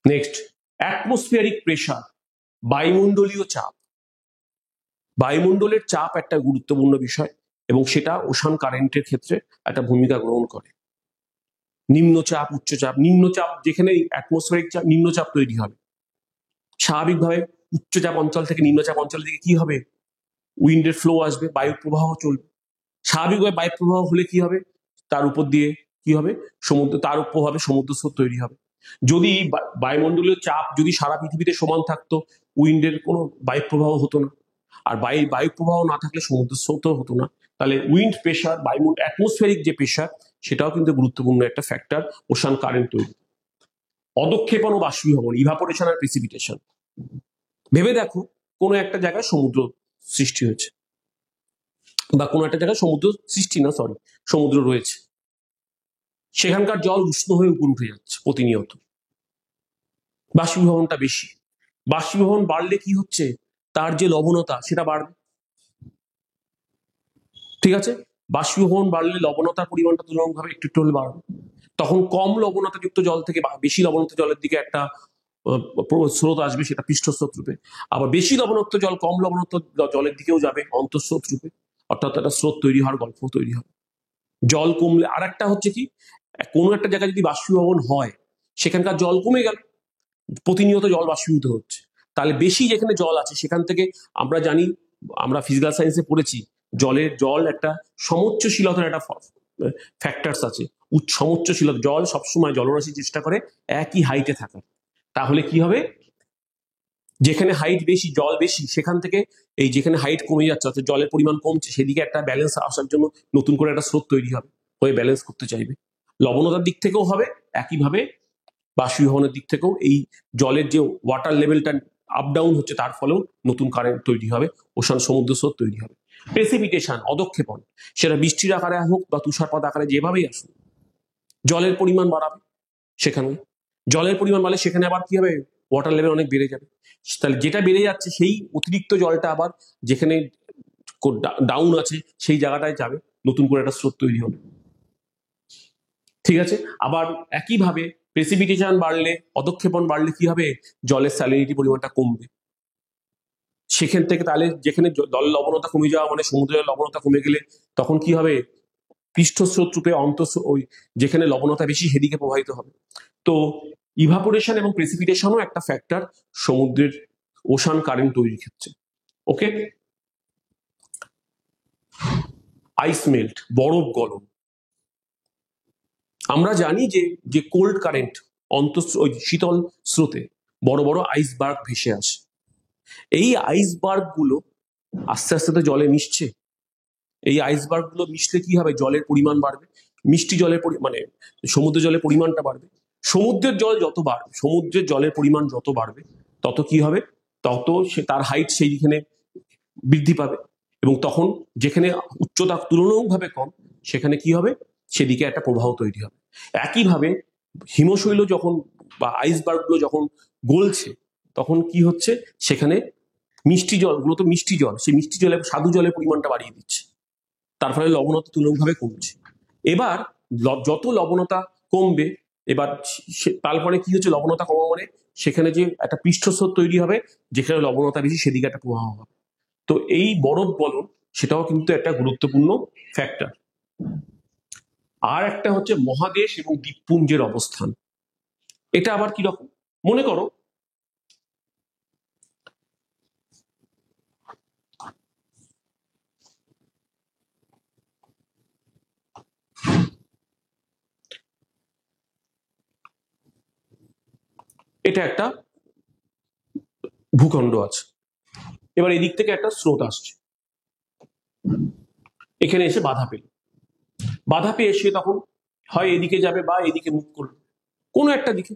নেক্সট, অ্যাটমসফিয়ারিক প্রেসার, বায়ুমণ্ডলীয় চাপ। বায়ুমণ্ডলের চাপ একটা গুরুত্বপূর্ণ বিষয় এবং সেটা ওশান কারেন্টের ক্ষেত্রে একটা ভূমিকা গ্রহণ করে। নিম্নচাপ, উচ্চচাপ। নিম্নচাপ যেখানে অ্যাটমসফিয়ারিক চাপ, নিম্নচাপ তৈরি হবে, স্বাভাবিকভাবে উচ্চচাপ অঞ্চল থেকে নিম্নচাপ অঞ্চলের দিকে কি হবে, উইন্ডের ফ্লো আসবে, বায়ু প্রবাহ চলবে। স্বাভাবিকভাবে বায়ু প্রবাহ হলে কি হবে, তার উপর দিয়ে কি হবে, তার প্রভাবে সমুদ্র স্রোত তৈরি হবে। যদি বায়ুমণ্ডলীয় চাপ যদি সারা পৃথিবীতে সমান থাকতো, উইন্ডের কোনো বায়ু প্রবাহ হতো না, আর বায়ু প্রবাহ না থাকলে সমুদ্র স্রোতও হতো না। তাহলে উইন্ড প্রেশার, অ্যাটমসফিয়ারিক যে প্রেশার, সেটাও কিন্তু গুরুত্বপূর্ণ একটা ফ্যাক্টর ওশান কারেন্ট তৈরি। অদক্ষেপণ ও বাষ্পীভবন, ইভাপোরেশন আর প্রেসিপিটেশন। ভেবে দেখো, কোনো একটা জায়গায় সমুদ্র সৃষ্টি হয়েছে, বা কোনো একটা জায়গায় সমুদ্র রয়েছে, সেখানকার জল উষ্ণ হয়ে উপর উঠে যাচ্ছে প্রতিনিয়ত, বাষ্পীভবনটা বেশি। বাষ্পীভবন বাড়লে কি হচ্ছে, তার যে লবণতা সেটা বাড়বে, ঠিক আছে? বাষ্পীভবন বাড়লে লবণতার পরিমাণটা তুলনামূলকভাবে একটু হলে বাড়বে। তখন কম লবণতা যুক্ত জল থেকে বেশি লবণতা জলের দিকে একটা স্রোত আসবে, সেটা পৃষ্ঠস্রোত রূপে। আবার বেশি লবণাক্ত জল কম লবণাক্ত জলের দিকেও যাবে অন্তঃস্রোত রূপে, অর্থাৎ একটা স্রোত তৈরি হওয়ার গল্প তৈরি হবে। জল কমলে আর একটা হচ্ছে কি, কোনো একটা জায়গায় যদি বাষ্পীভবন হয়, সেখানকার জল কমে গেল, প্রতিনিয়ত জল বাষ্পীভূত হচ্ছে, তাহলে বেশি যেখানে জল আছে সেখান থেকে, আমরা জানি, আমরা ফিজিক্যাল সায়েন্সে পড়েছি, জল একটা সমুচ্চশীলতার একটা ফ্যাক্টরস আছে। সমুচ্চশীলতা, জল সবসময়, জলরাশি চেষ্টা করে একই হাইটে থাকার। তাহলে কি হবে, যেখানে হাইট বেশি, জল বেশি, সেখান থেকে এই যেখানে হাইট কমে যাচ্ছে, অর্থাৎ জলের পরিমাণ কমছে, সেদিকে একটা ব্যালেন্স আসার জন্য নতুন করে একটা স্রোত তৈরি হবে, হয়ে ব্যালেন্স করতে চাইবে। লবণতার দিক থেকেও হবে একইভাবে, বাষ্পীভবনের দিক থেকেও এই জলের যে ওয়াটার লেভেলটা আপ ডাউন হচ্ছে, তার ফলেও নতুন কারেন্ট তৈরি হবে, ওশান সমুদ্র স্রোত তৈরি হবে। প্রেসিপিটেশন, অদক্ষেপণ, সেটা বৃষ্টির আকারে হোক বা তুষারপাত আকারে যেভাবেই আসুক, জলের পরিমাণ বাড়াবে। সেখানে জলের পরিমাণ বাড়লে সেখানে আবার কি হবে, ওয়াটার লেভেল অনেক বেড়ে যাবে। তাহলে যেটা বেড়ে যাচ্ছে, সেই অতিরিক্ত জলটা আবার যেখানে ডাউন আছে সেই জায়গাটায় যাবে, নতুন করে একটা স্রোত তৈরি হবে। ঠিক আছে। আবার একইভাবে প্রেসিপিটেশন বাড়লে, অদক্ষেপণ বাড়লে কি হবে, জলের স্যালিনিটি পরিমাণটা কমবে। সেখান থেকে তাহলে যেখানে জলের লবণতা কমে যাওয়া মানে সমুদ্রের লবণতা কমে গেলে, তখন কি হবে, পৃষ্ঠস্রোত রূপে ওই যেখানে লবণতা বেশি সেদিকে প্রবাহিত হবে। তো ইভাপোরেশন এবং প্রেসিপিটেশনও একটা ফ্যাক্টর সমুদ্রের ওশান কারেন্ট তৈরির ক্ষেত্রে। ওকে। আইস মেল্ট, বরফ গলন। আমরা জানি যে কোল্ড কারেন্ট, ওই শীতল স্রোতে বড় বড় আইসবার্গ ভেসে আসে। এই আইসবার্গ গুলো আস্তে আস্তে তো জলে মিশছে। এই আইসবার্গ গুলো মিশলে কি হবে, জলের পরিমাণ বাড়বে, মিষ্টি জলের মানে সমুদ্র জলের পরিমাণটা বাড়বে। সমুদ্রের জল যত বাড়বে, সমুদ্রের জলের পরিমাণ যত বাড়বে, তত কি হবে, তত সে তার হাইট সেইখানে বৃদ্ধি পাবে, এবং তখন যেখানে উচ্চতা তুলনামূলকভাবে কম, সেখানে কি হবে, সেদিকে একটা প্রবাহ তৈরি হবে। একইভাবে হিমশৈল যখন বা আইসবার্গ গুলো যখন গলছে, তখন কি হচ্ছে, সেখানে মিষ্টি জলগুলো, তো মিষ্টি জল, সেই মিষ্টি জলে স্বাদু জলের পরিমাণটা বাড়িয়ে দিচ্ছে, তার ফলে লবণতা তুলনামূলকভাবে কমছে। এবার যত লবণতা কমবে, এবার তারপরে কি হচ্ছে, লবণতা কমা মানে সেখানে যে একটা পৃষ্ঠস্রোত তৈরি হবে, যেখানে লবণতা বেশি সেদিকে একটা প্রবাহ হবে। তো এই বরফ গলন, সেটাও কিন্তু একটা গুরুত্বপূর্ণ ফ্যাক্টর। আর একটা হচ্ছে মহাদেশ এবং দ্বীপপুঞ্জের অবস্থান। এটা আবার কি রকম, মনে করো এটা একটা ভূখণ্ড আছে, এবার এদিক থেকে একটা স্রোত আসছে, এখানে এসে বাধা পেয়ে এসে তখন হয় এদিকে যাবে বা এদিকে মুখ করবে, কোনো একটা দিকে।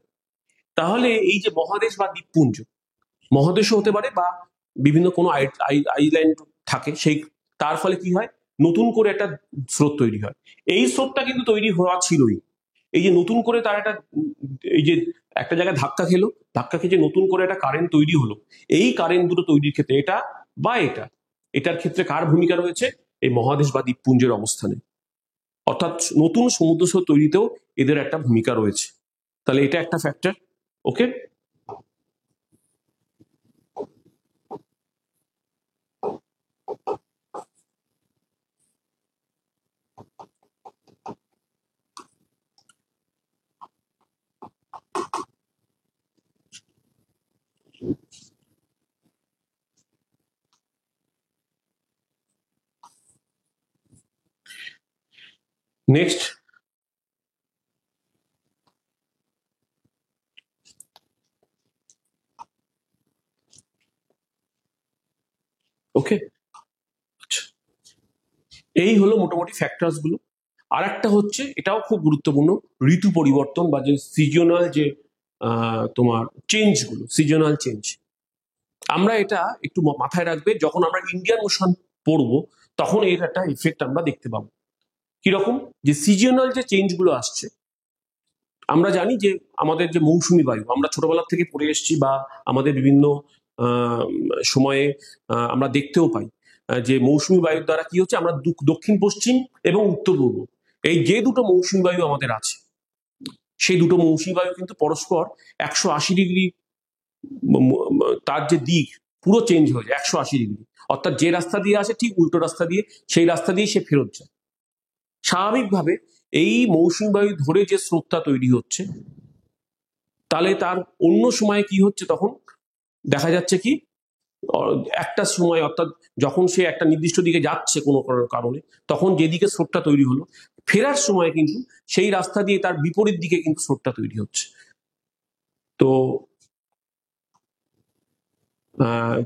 তাহলে এই যে মহাদেশ বা দ্বীপপুঞ্জ, মহাদেশও হতে পারে বা বিভিন্ন কোনো আইল্যান্ড থাকে, সেই তার ফলে কি হয়, নতুন করে একটা স্রোত তৈরি হয়। এই স্রোতটা কিন্তু তৈরি হওয়া ছিলই, এই যে নতুন করে তার একটা, এই যে একটা জায়গায় ধাক্কা খেয়ে যে নতুন করে একটা কারেন্ট তৈরি হলো, এই কারেন্ট দুটো তৈরির ক্ষেত্রে এটা বা এটার ক্ষেত্রে কার ভূমিকা রয়েছে, এই মহাদেশ বা দ্বীপপুঞ্জের অবস্থানে, অর্থাৎ নতুন সমুদ্র স্রোত তৈরিতেও এদের একটা ভূমিকা রয়েছে। তাহলে এটা একটা ফ্যাক্টর। ওকে। নেক্সট, ওকে। আচ্ছা, এই হলো মোটামুটি ফ্যাক্টরস গুলো। আর একটা হচ্ছে, এটাও খুব গুরুত্বপূর্ণ, ঋতু পরিবর্তন বা যে সিজনাল যে তোমার চেঞ্জ গুলো, সিজনাল চেঞ্জ। আমরা এটা একটু মাথায় রাখবে, যখন আমরা ইন্ডিয়ান ওশান পড়বো, তখন এর একটা ইফেক্ট আমরা দেখতে পাবো। কিরকম, যে সিজনাল যে চেঞ্জ গুলো আসছে, আমরা জানি যে আমাদের যে মৌসুমী বায়ু, আমরা ছোটবেলা থেকে পড়ে এসেছি বা আমাদের বিভিন্ন সময়ে আমরা দেখতেও পাই, যে মৌসুমী বায়ুর দ্বারা কি হচ্ছে, আমরা দক্ষিণ পশ্চিম এবং উত্তর পূর্ব, এই যে দুটো মৌসুমী বায়ু আমাদের আছে, সেই দুটো মৌসুমী বায়ু কিন্তু পরস্পর 180 ডিগ্রি তার যে দিক পুরো চেঞ্জ হয়ে যায় 180 ডিগ্রি, অর্থাৎ যে রাস্তা দিয়ে আসে ঠিক উল্টো রাস্তা দিয়ে, সেই রাস্তা দিয়ে সে ফেরত যায়। স্বাভাবিকভাবে এই মৌসুমী বায়ু ধরে যে স্রোতটা তৈরি হচ্ছে, তাহলে তার অন্য সময় কি হচ্ছে, তখন দেখা যাচ্ছে কি একটা সময় অর্থাৎ যখন সে একটা নির্দিষ্ট দিকে যাচ্ছে কোনো কারণে, তখন যেদিকে স্রোতটা তৈরি হলো, ফেরার সময় কিন্তু সেই রাস্তা দিয়ে তার বিপরীত দিকে কিন্তু স্রোতটা তৈরি হচ্ছে। তো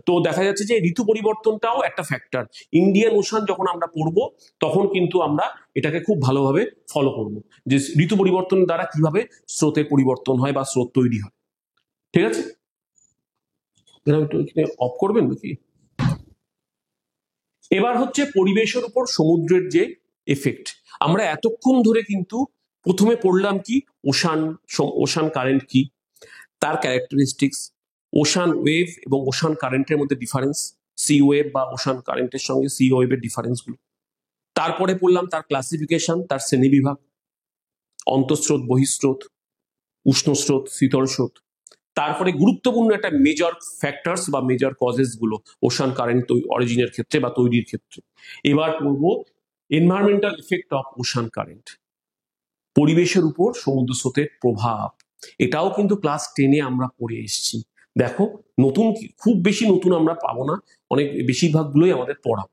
তো দেখা যাচ্ছে যে ঋতু পরিবর্তনটাও একটা ফ্যাক্টর। ইন্ডিয়ান ওশান যখন আমরা পড়বো, তখন কিন্তু আমরা এটাকে খুব ভালোভাবে ফলো করব, যে ঋতু পরিবর্তন দ্বারা কিভাবে স্রোতের পরিবর্তন হয় বা স্রোত তৈরি হয়। ঠিক আছে, অফ করবেন নাকি? এবার হচ্ছে পরিবেশের উপর সমুদ্রের যে এফেক্ট। আমরা এতক্ষণ ধরে কিন্তু প্রথমে পড়লাম কি ওশান, ওশান কারেন্ট কি, তার ক্যারেক্টারিস্টিক্স, ওশান ওয়েভ এবং ওশান কারেন্টের মধ্যে ডিফারেন্স, সি ওয়েভ বা ওশান কারেন্টের সঙ্গে সি ওয়েভের ডিফারেন্স গুলো। তারপরে পড়লাম তার ক্লাসিফিকেশন, তার শ্রেণীবিভাগ, অন্তঃস্রোত, বহিঃস্রোত, উষ্ণ স্রোত, শীতল স্রোত। তারপরে গুরুত্বপূর্ণ একটা মেজর ফ্যাক্টরস বা মেজর কজেস গুলো ওশান কারেন্ট অরিজিনের ক্ষেত্রে বা তৈরির ক্ষেত্রে। এবার পড়বো environmental effect of ocean current, পরিবেশের উপর সমুদ্র স্রোতের প্রভাব। এটাও কিন্তু ক্লাস 10-এ আমরা পড়ে এসেছি। দেখো, নতুন খুব বেশি নতুন আমরা পাবো না, অনেক বেশিরভাগগুলোই আমাদের পড়া।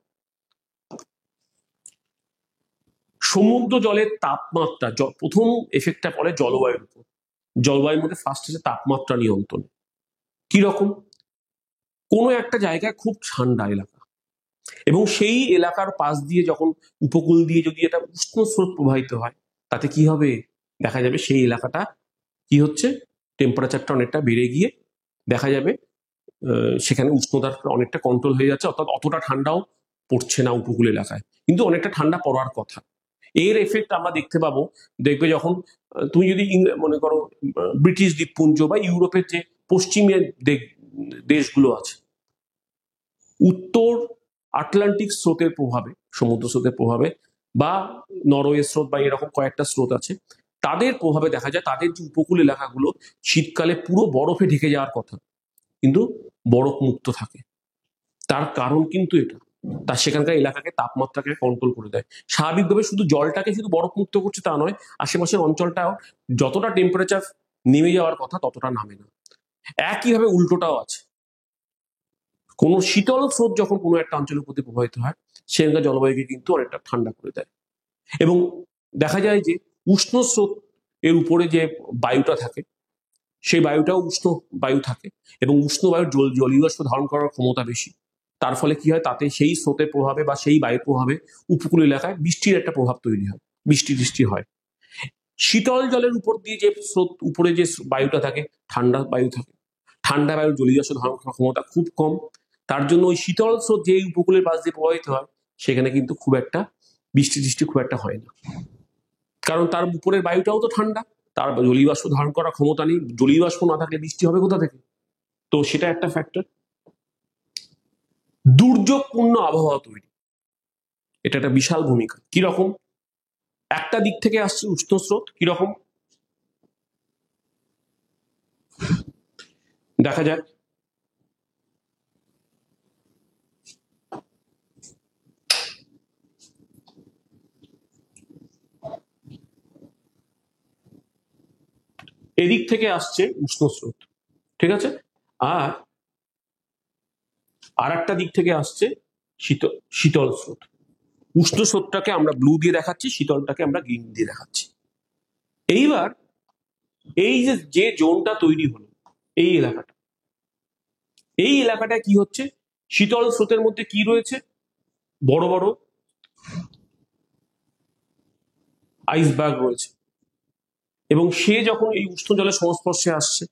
সমুদ্র জলের তাপমাত্রা, প্রথম এফেক্টটা পড়ে জলবায়ুর উপর। জলবায়ুর মধ্যে ফার্স্ট হচ্ছে তাপমাত্রা নিয়ন্ত্রণ। কি রকম? কোনো একটা জায়গায় খুব ঠান্ডা এলাকা, এবং সেই এলাকার পাশ দিয়ে যখন উপকূল দিয়ে যদি একটা উষ্ণ স্রোত প্রবাহিত হয়, তাতে কি হবে? দেখা যাবে সেই এলাকাটা কি হচ্ছে, টেম্পারেচারটা অনেকটা বেড়ে গিয়ে দেখা যাবে সেখানে উষ্ণতাটা অনেকটা কন্ট্রোল হয়ে যাচ্ছে, অর্থাৎ অতটা ঠান্ডাও পড়ছে না উপকূল এলাকায়, কিন্তু অনেকটা ঠান্ডা পড়ার কথা। এর এফেক্ট আমরা দেখতে পাবো, দেখবে যখন তুমি যদি মনে করো ব্রিটিশ দ্বীপপুঞ্জ বা ইউরোপের যে পশ্চিমের দেশগুলো আছে, উত্তর আটলান্টিক স্রোতের প্রভাবে, সমুদ্র স্রোতের প্রভাবে বা নরওয়ে স্রোত বা এরকম কয়েকটা স্রোত আছে, তাদের প্রভাবে দেখা যায় তাদের যে উপকূল এলাকাগুলো শীতকালে পুরো বরফে ঢেকে যাওয়ার কথা, কিন্তু বরফ মুক্ত থাকে। তার কারণ কিন্তু এটা, তার সেখানকার এলাকাকে তাপমাত্রাকে কন্ট্রোল করে দেয়। স্বাভাবিকভাবে শুধু জলটাকে শুধু বরফ মুক্ত করছে তা নয়, আশেপাশের অঞ্চলটাও যতটা টেম্পারেচার নেমে যাওয়ার কথা ততটা নামে না। একইভাবে উল্টোটাও আছে, কোনো শীতল স্রোত যখন কোনো একটা অঞ্চলের প্রতি প্রবাহিত হয়, সেখানকার জলবায়ুকে কিন্তু অনেকটা ঠান্ডা করে দেয়। এবং দেখা যায় যে উষ্ণ স্রোত এর উপরে যে বায়ুটা থাকে, সেই বায়ুটাও উষ্ণ বায়ু থাকে, এবং উষ্ণ বায়ুর জলীয় বাষ্প ধারণ করার ক্ষমতা বেশি। তার ফলে কি হয়, তাতে সেই স্রোতের প্রভাবে বা সেই বায়ুর প্রভাবে উপকূল এলাকায় বৃষ্টির একটা প্রভাব তৈরি হয়, বৃষ্টি হয়। শীতল জলের উপর দিয়ে যে স্রোত, উপরে যে বায়ুটা থাকে, ঠান্ডা বায়ু থাকে, ঠান্ডা বায়ুর জলীয় বাষ্প ধারণ করার ক্ষমতা খুব কম। তার জন্য ওই শীতল স্রোত যে উপকূলের পাশ দিয়ে প্রবাহিত হয়, সেখানে কিন্তু খুব একটা বৃষ্টি খুব একটা হয় না, কারণ তার উপরের বায়ুটাও তো ঠান্ডা, তার জলীয় বাষ্প ধারণ করার ক্ষমতা নেই। জলীয় বাষ্প না থাকলে বৃষ্টি হবে কোথা থেকে? তো সেটা একটা ফ্যাক্টর। দুর্যোগপূর্ণ আবহাওয়া তৈরি, এটা একটা বিশাল ভূমিকা। কিরকম? একটা দিক থেকে আসছে উষ্ণ স্রোত, কিরকম দেখা যায়, এদিক থেকে আসছে উষ্ণ স্রোত, ঠিক আছে, আর আর একটা দিক থেকে আসছে শীতল স্রোত। উষ্ণ স্রোতটাকে আমরা ব্লু দিয়ে দেখাচ্ছি, শীতলটাকে আমরা গ্রিন দিয়ে দেখাচ্ছি। এইবার এই যে জোনটা তৈরি হলো, এই এলাকাটা কি হচ্ছে, শীতল স্রোতের মধ্যে কি রয়েছে, বড় বড় আইসবার্গ রয়েছে, এবং সে যখন এই উষ্ণ জলের সংস্পর্শে আসছে,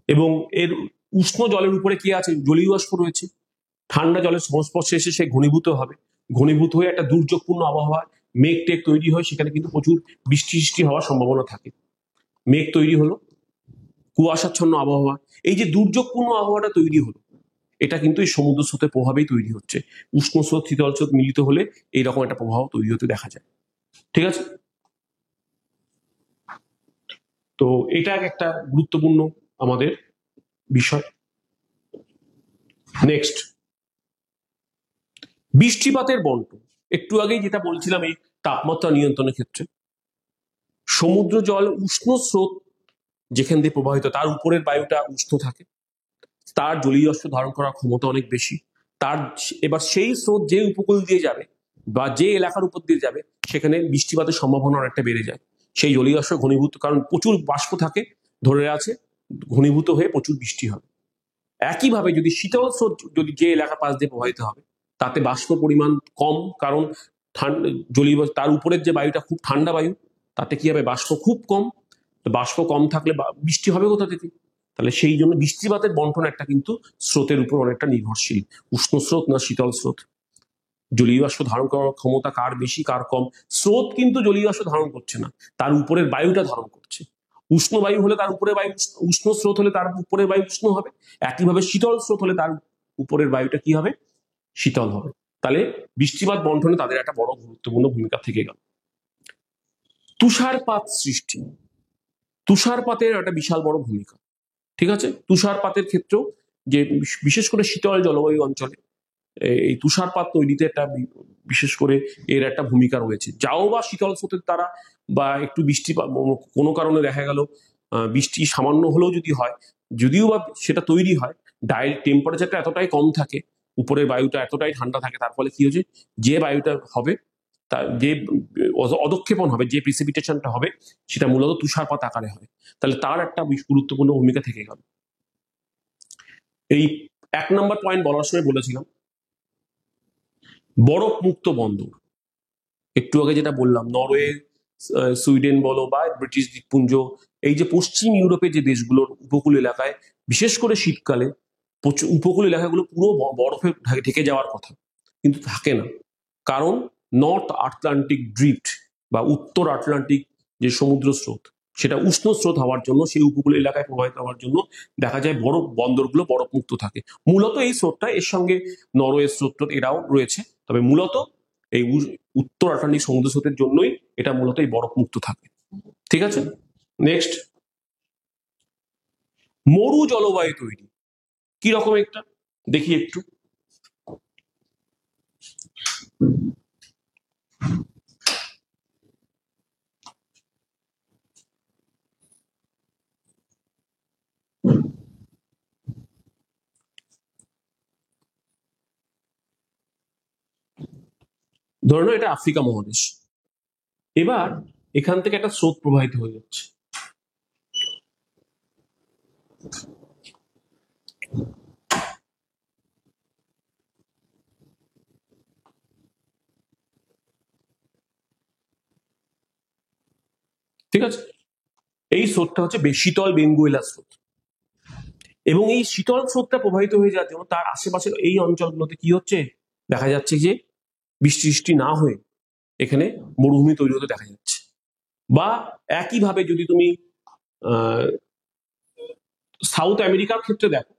এবং এর উষ্ণ জলের উপরে কি আছে, জলীয় বাষ্প রয়েছে, ঠান্ডা জলের সংস্পর্শে এসে সে ঘনীভূত হবে, ঘনীভূত হয়ে একটা দুর্যোগপূর্ণ আবহাওয়া, মেঘ টেক তৈরি হয়, সেখানে কিন্তু প্রচুর বৃষ্টি হওয়ার সম্ভাবনা থাকে। মেঘ তৈরি হলো, কুয়াশাচ্ছন্ন আবহাওয়া, এই যে দুর্যোগপূর্ণ আবহাওয়াটা তৈরি হলো, এটা কিন্তু এই সমুদ্র স্রোতের প্রভাবেই তৈরি হচ্ছে। উষ্ণ স্রোত শীতল স্রোত মিলিত হলে এইরকম একটা প্রভাব তৈরি হতে দেখা যায়। ঠিক আছে, তো এটা একটা গুরুত্বপূর্ণ আমাদের বিষয়। নেক্সট, বৃষ্টিপাতের বন্টন। একটু আগেই যেটা বলছিলাম এই তাপমাত্রা নিয়ন্ত্রণের ক্ষেত্রে, সমুদ্র জল উষ্ণ স্রোত যেখান দিয়ে প্রবাহিত, তার উপরের বায়ুটা উষ্ণ থাকে, তার জলীয় বাষ্প ধারণ করার ক্ষমতা অনেক বেশি। তার এবার সেই স্রোত যে উপকূল দিয়ে যাবে বা যে এলাকার উপর দিয়ে যাবে সেখানে বৃষ্টিপাতের সম্ভাবনা অনেকটা বেড়ে যায়। সেই জলীয় বাষ্প ঘনীভূত, কারণ প্রচুর বাষ্প থাকে ধরে আছে, ঘনীভূত হয়ে প্রচুর বৃষ্টি হবে। একইভাবে যদি শীতল স্রোত যদি যে এলাকা পাশ দিয়ে প্রবাহিত হবে তাতে বাষ্প পরিমাণ কম, কারণ জলীয় তার উপরের যে বায়ুটা খুব ঠান্ডা বায়ু, তাতে কি হবে বাষ্প খুব কম। তো বাষ্প কম থাকলে বৃষ্টি হবে কোথা থেকে? তাহলে সেই জন্য বৃষ্টিপাতের বন্টন একটা কিন্তু স্রোতের উপর অনেকটা নির্ভরশীল। উষ্ণ স্রোত না শীতল স্রোত, জলীয় বাষ্প ধারণ করার ক্ষমতা কার বেশি কার কম। স্রোত কিন্তু জলীয় বাষ্প ধারণ করছে না, তার উপরের বায়ুটা ধারণ করছে। উষ্ণ বায়ু হলে তার উপরে বায়ু উষ্ণ স্রোত হলে তার উপরের বায়ু উষ্ণ হবে, একইভাবে শীতল স্রোত হলে তার উপরের বায়ুটা কি হবে? শীতল হবে। তাহলে বৃষ্টিপাত বন্টনে তাদের একটা বড় গুরুত্বপূর্ণ ভূমিকা থেকে গেল। তুষারপাত সৃষ্টি, তুষারপাতের একটা বিশাল বড় ভূমিকা। ঠিক আছে, তুষারপাতের ক্ষেত্রেও যে বিশেষ করে শীতল জলবায়ু অঞ্চলে এই তুষারপাত তৈরিতে একটা বিশেষ করে এর একটা ভূমিকা রয়েছে। যাও বা শীতল স্রোতের দ্বারা বা একটু বৃষ্টি কোনো কারণে দেখা গেল বৃষ্টি সামান্য হলেও যদি হয়, যদিও বা সেটা তৈরি হয়, টেম্পারেচারটা এতটাই কম থাকে, উপরের বায়ুটা এতটাই ঠান্ডা থাকে, তার ফলে কি হচ্ছে যে বায়ুটা হবে তার যে অধক্ষেপণ হবে, যে প্রিসিপিটেশনটা হবে সেটা মূলত তুষারপাত আকারে হবে। তাহলে তার একটা গুরুত্বপূর্ণ ভূমিকা থেকে গেল। এই 1 নম্বর পয়েন্ট বলার সময় বলেছিলাম বরফ মুক্ত বন্দর। একটু আগে যেটা বললাম, নরওয়ে, সুইডেন বলো বা ব্রিটিশ দ্বীপপুঞ্জ, এই যে পশ্চিম ইউরোপের যে দেশগুলোর উপকূল এলাকায় বিশেষ করে শীতকালে উপকূল এলাকাগুলো পুরো বরফে ঢেকে যাওয়ার কথা, কিন্তু থাকে না। কারণ নর্থ আটলান্টিক ড্রিফট বা উত্তর আটলান্টিক যে সমুদ্র স্রোত, সেটা উষ্ণ স্রোত হওয়ার জন্য সেই উপকূল এলাকায় প্রবাহিত হওয়ার জন্য দেখা যায় বন্দরগুলো বরফ মুক্ত থাকে। মূলত এই স্রোতটা, এর সঙ্গে নরওয়ে স্রোত এরাও রয়েছে, তবে মূলত এই উত্তর আটলান্টিক সমুদ্র স্রোতের জন্যই এটা মূলত এই বরফ মুক্ত থাকে। ঠিক আছে, নেক্সট, মরু জলবায়ু তৈরি কি রকম একটা দেখি একটু। ধরে নাও এটা আফ্রিকা মহাদেশ, এবার এখান থেকে একটা স্রোত প্রবাহিত হয়ে যাচ্ছে। ঠিক আছে, এই স্রোতটা হচ্ছে শীতল বেঙ্গুয়েলা স্রোত, এবং এই শীতল স্রোতটা প্রবাহিত হয়ে যাওয়ার জন্য তার আশেপাশের এই অঞ্চলগুলোতে কি হচ্ছে, দেখা যাচ্ছে যে বৃষ্টি না হয়ে এখানে মরুভূমি তৈরি হতে দেখা যাচ্ছে। বা একইভাবে যদি তুমি সাউথ আমেরিকার ক্ষেত্রে দেখো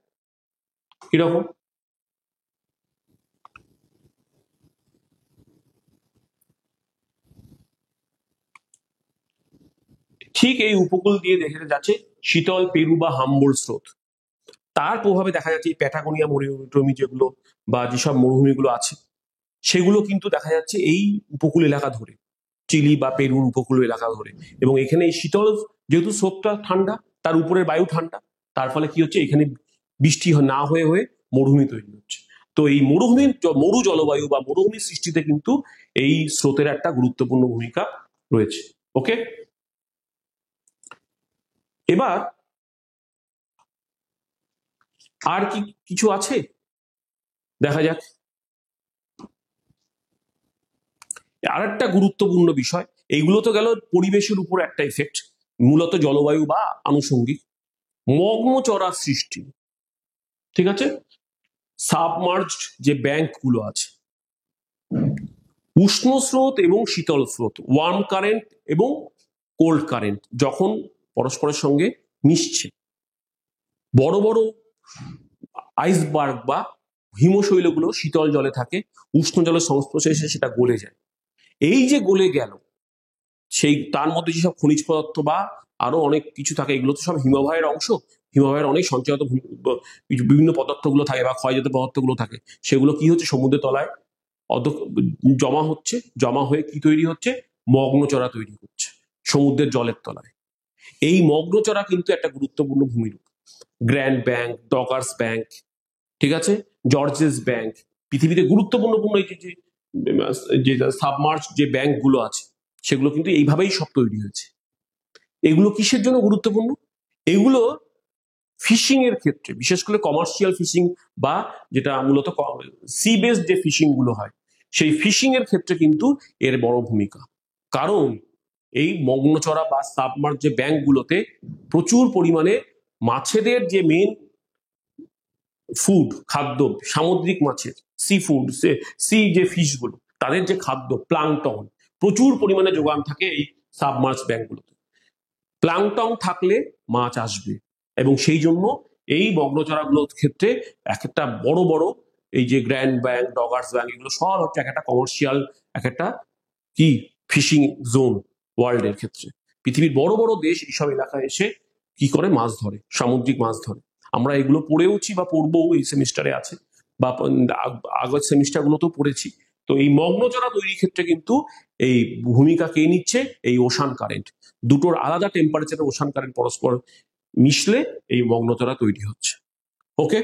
কিরকম, ঠিক এই উপকূল দিয়ে দেখে যাচ্ছে শীতল পেরু বা হাম্বোল স্রোত, তার প্রভাবে দেখা যাচ্ছে এই প্যাটাগোনিয়া মরুভূমি যেগুলো বা যেসব মরুভূমিগুলো আছে সেগুলো কিন্তু দেখা যাচ্ছে এই উপকূল এলাকা ধরে, চিলি বা পেরুর উপকূল এলাকা ধরে, এবং এখানে এই শীতল যেহেতু স্রোতটা ঠান্ডা, তার উপরের বায়ু ঠান্ডা, তার ফলে কি হচ্ছে এখানে বৃষ্টি না হয়ে হয়ে মরুভূমি তৈরি হচ্ছে। তো এই মরু জলবায়ু বা মরুভূমির সৃষ্টিতে কিন্তু এই স্রোতের একটা গুরুত্বপূর্ণ ভূমিকা রয়েছে। ওকে, এবার আর কি কিছু আছে দেখা যাক। আর একটা গুরুত্বপূর্ণ বিষয়, এইগুলো তো গেল পরিবেশের উপর একটা এফেক্ট, মূলত জলবায়ু বা আনুষঙ্গিক। মগ্নচড়া সৃষ্টি, ঠিক আছে, সাবমার্জড যে ব্যাংক গুলো আছে, উষ্ণ স্রোত এবং শীতল স্রোত, ওয়ার্ম কারেন্ট এবং কোল্ড কারেন্ট যখন পরস্পরের সঙ্গে মিশছে, বড় বড় আইসবার্গ বা হিমশৈলগুলো শীতল জলে থাকে, উষ্ণ জলের সংস্পর্শে এসে সেটা গলে যায়। এই যে গলে গেল, সেই তার মধ্যে যেসব খনিজ পদার্থ বা আরো অনেক কিছু থাকে, এগুলো তো সব হিমবাহের অংশ, হিমবাহের অনেক সঞ্চয়িত বিভিন্ন পদার্থগুলো থাকে বা ক্ষয়জাত পদার্থগুলো থাকে, সেগুলো কি হচ্ছে সমুদ্রের তলায় জমা হচ্ছে, জমা হয়ে কি তৈরি হচ্ছে, মগ্নচড়া তৈরি হচ্ছে সমুদ্রের জলের তলায়। এই মগ্নচড়া কিন্তু একটা গুরুত্বপূর্ণ ভূমিরূপ। গ্র্যান্ড ব্যাংক, ডগার্স ব্যাংক, ঠিক আছে, জর্জেস ব্যাংক, পৃথিবীতে গুরুত্বপূর্ণ এই যে সাবমার্জ যে ব্যাংক গুলো আছে সেগুলো কিন্তু এইভাবেই সব তৈরি হয়েছে। এগুলো কিসের জন্য গুরুত্বপূর্ণ? এগুলো ফিশিং এর ক্ষেত্রে, বিশেষ করে কমার্শিয়াল ফিশিং বা যেটা মূলত সি বেসড যে ফিশিং গুলো হয়, সেই ফিশিং এর ক্ষেত্রে কিন্তু এর বড় ভূমিকা। কারণ এই মগ্নচড়া বা সাবমার্জ যে ব্যাংক গুলোতে প্রচুর পরিমাণে মাছেদের যে মেন ফুড, খাদ্য, সামুদ্রিক মাছের সি ফুড, সি যে ফিশ গুলো, তাদের যে খাদ্য প্লাংটন, প্রচুর পরিমাণে যোগান থাকে এই সাবমার্জ ব্যাংকগুলোতে। প্লাংটন থাকলে মাছ আসবে, এবং সেই জন্য এই মগ্নচড়াগুলোর ক্ষেত্রে এক একটা বড় বড় এই যে গ্র্যান্ড ব্যাংক, ডগার্স ব্যাংক, এগুলো সব হচ্ছে এক একটা কমার্শিয়াল এক একটা কি ফিশিং জোন ওয়ার্ল্ডের ক্ষেত্রে। পৃথিবীর বড় বড় দেশ এইসব এলাকায় এসে কি করে মাছ ধরে, সামুদ্রিক মাছ ধরে। আমরা এগুলো পড়েওছি বা পড়বো, এই সেমিস্টারে আছে বা আগের সেমিস্টারগুলোতেও পড়েছি। তো এই মগ্নচড়া তৈরির ক্ষেত্রে কিন্তু এই ভূমিকা কে নিচ্ছে, এই ওশান কারেন্ট। দুটোর আলাদা টেম্পারেচারের ওশান কারেন্ট পরস্পর মিশলে এই মগ্নচড়া তৈরি হচ্ছে। ওকে,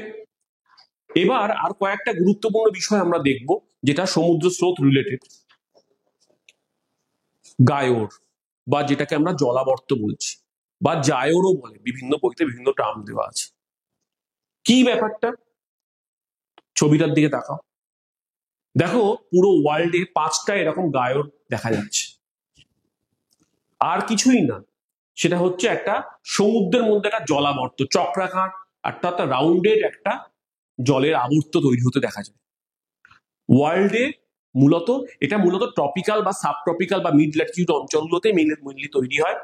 এবার আর কয়েকটা গুরুত্বপূর্ণ বিষয় আমরা দেখব যেটা সমুদ্র স্রোত রিলেটেড। গায়োর, বা যেটাকে আমরা জলাবর্ত বলছি, বা জায়োরও বলে, বিভিন্ন বইতে বিভিন্ন টার্ম দেওয়া আছে। কি ব্যাপারটা? ছবিটার দিকে তাকাও, দেখো পুরো ওয়ার্ল্ডে 5টা এরকম গায়োর দেখা যাচ্ছে। আর কিছুই না, সেটা হচ্ছে একটা সমুদ্রের মধ্যে একটা জলাবর্ত, চক্রাকার অর্থাৎ রাউন্ডেড একটা জলের আবর্ত তৈরি হতে দেখা যায় ওয়ার্ল্ডে। মূলত এটা মূলত ট্রপিক্যাল বা সাব ট্রপিক্যাল বা মিড ল্যাটিটিউড অঞ্চলগুলোতে মেইনলি তৈরি হয়।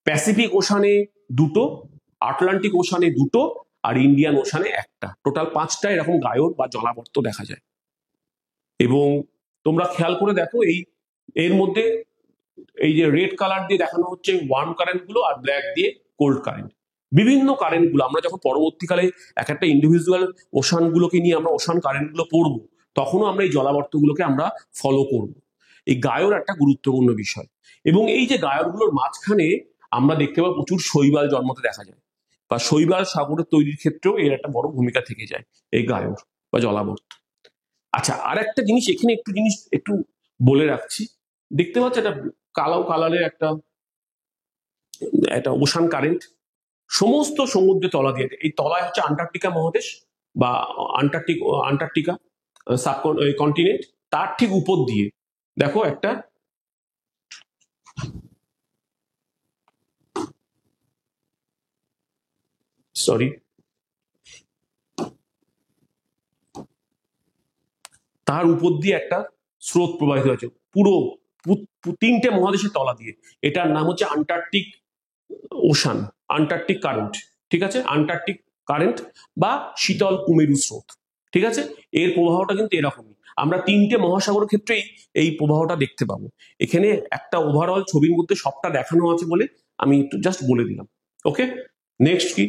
প্যাসিফিক ওশানে 2টো, আটলান্টিক ওশানে 2টো, আর ইন্ডিয়ান ওশানে 1টা, টোটাল 5টা এরকম গায়োর বা জলাবর্ত দেখা যায়। এবং তোমরা খেয়াল করে দেখো এর মধ্যে এই যে রেড কালার দিয়ে দেখানো হচ্ছে ওয়ার্ম কারেন্ট গুলো, আর ব্ল্যাক দিয়ে কোল্ড কারেন্ট। বিভিন্ন কারেন্ট গুলো আমরা যখন পরবর্তীকালে এক একটা ইন্ডিভিজুয়াল ওশান গুলোকে নিয়ে আমরা ওশান কারেন্ট গুলো পড়বো, তখনও আমরা এই জলাবর্ত গুলোকে আমরা ফলো করব। এই গায়োর একটা গুরুত্বপূর্ণ বিষয়। এবং এই যে গায়োর গুলোর মাঝখানে আমরা দেখতে পাবো প্রচুর শৈবাল জন্মতে দেখা যায়, বা শৈবাল সাগরের তৈরির ক্ষেত্রেও এর একটা বড় ভূমিকা থেকে যায় এই গায়োর বা জলাবর্ত। আচ্ছা, আর একটা জিনিস এখানে একটু বলে রাখছি। দেখতে পাচ্ছ একটা কালো কালারের একটা ওশান কারেন্ট সমস্ত সমুদ্রে তলা দিয়ে, এই তলায় হচ্ছে আন্টার্কটিকা মহাদেশ বা আন্টার্কটিকা সাব কন্টিনেন্ট। তার ঠিক উপর দিয়ে দেখো একটা তার উপর দিয়ে একটা স্রোত প্রবাহিত হয়েছে পুরো 3টে মহাদেশের তলা দিয়ে। এটার নাম হচ্ছে আন্টার্কটিক ওশান, আন্টার্কটিক কারেন্ট। ঠিক আছে, আন্টার্কটিক কারেন্ট বা শীতল কুমেরু স্রোত। ঠিক আছে, এর প্রবাহটা কিন্তু এরকমই। আমরা 3টে মহাসাগরের ক্ষেত্রেই এই প্রবাহটা দেখতে পাবো। এখানে একটা ওভারঅল ছবির মধ্যে সবটা দেখানো আছে বলে আমি একটু জাস্ট বলে দিলাম। ওকে, নেক্সট কি?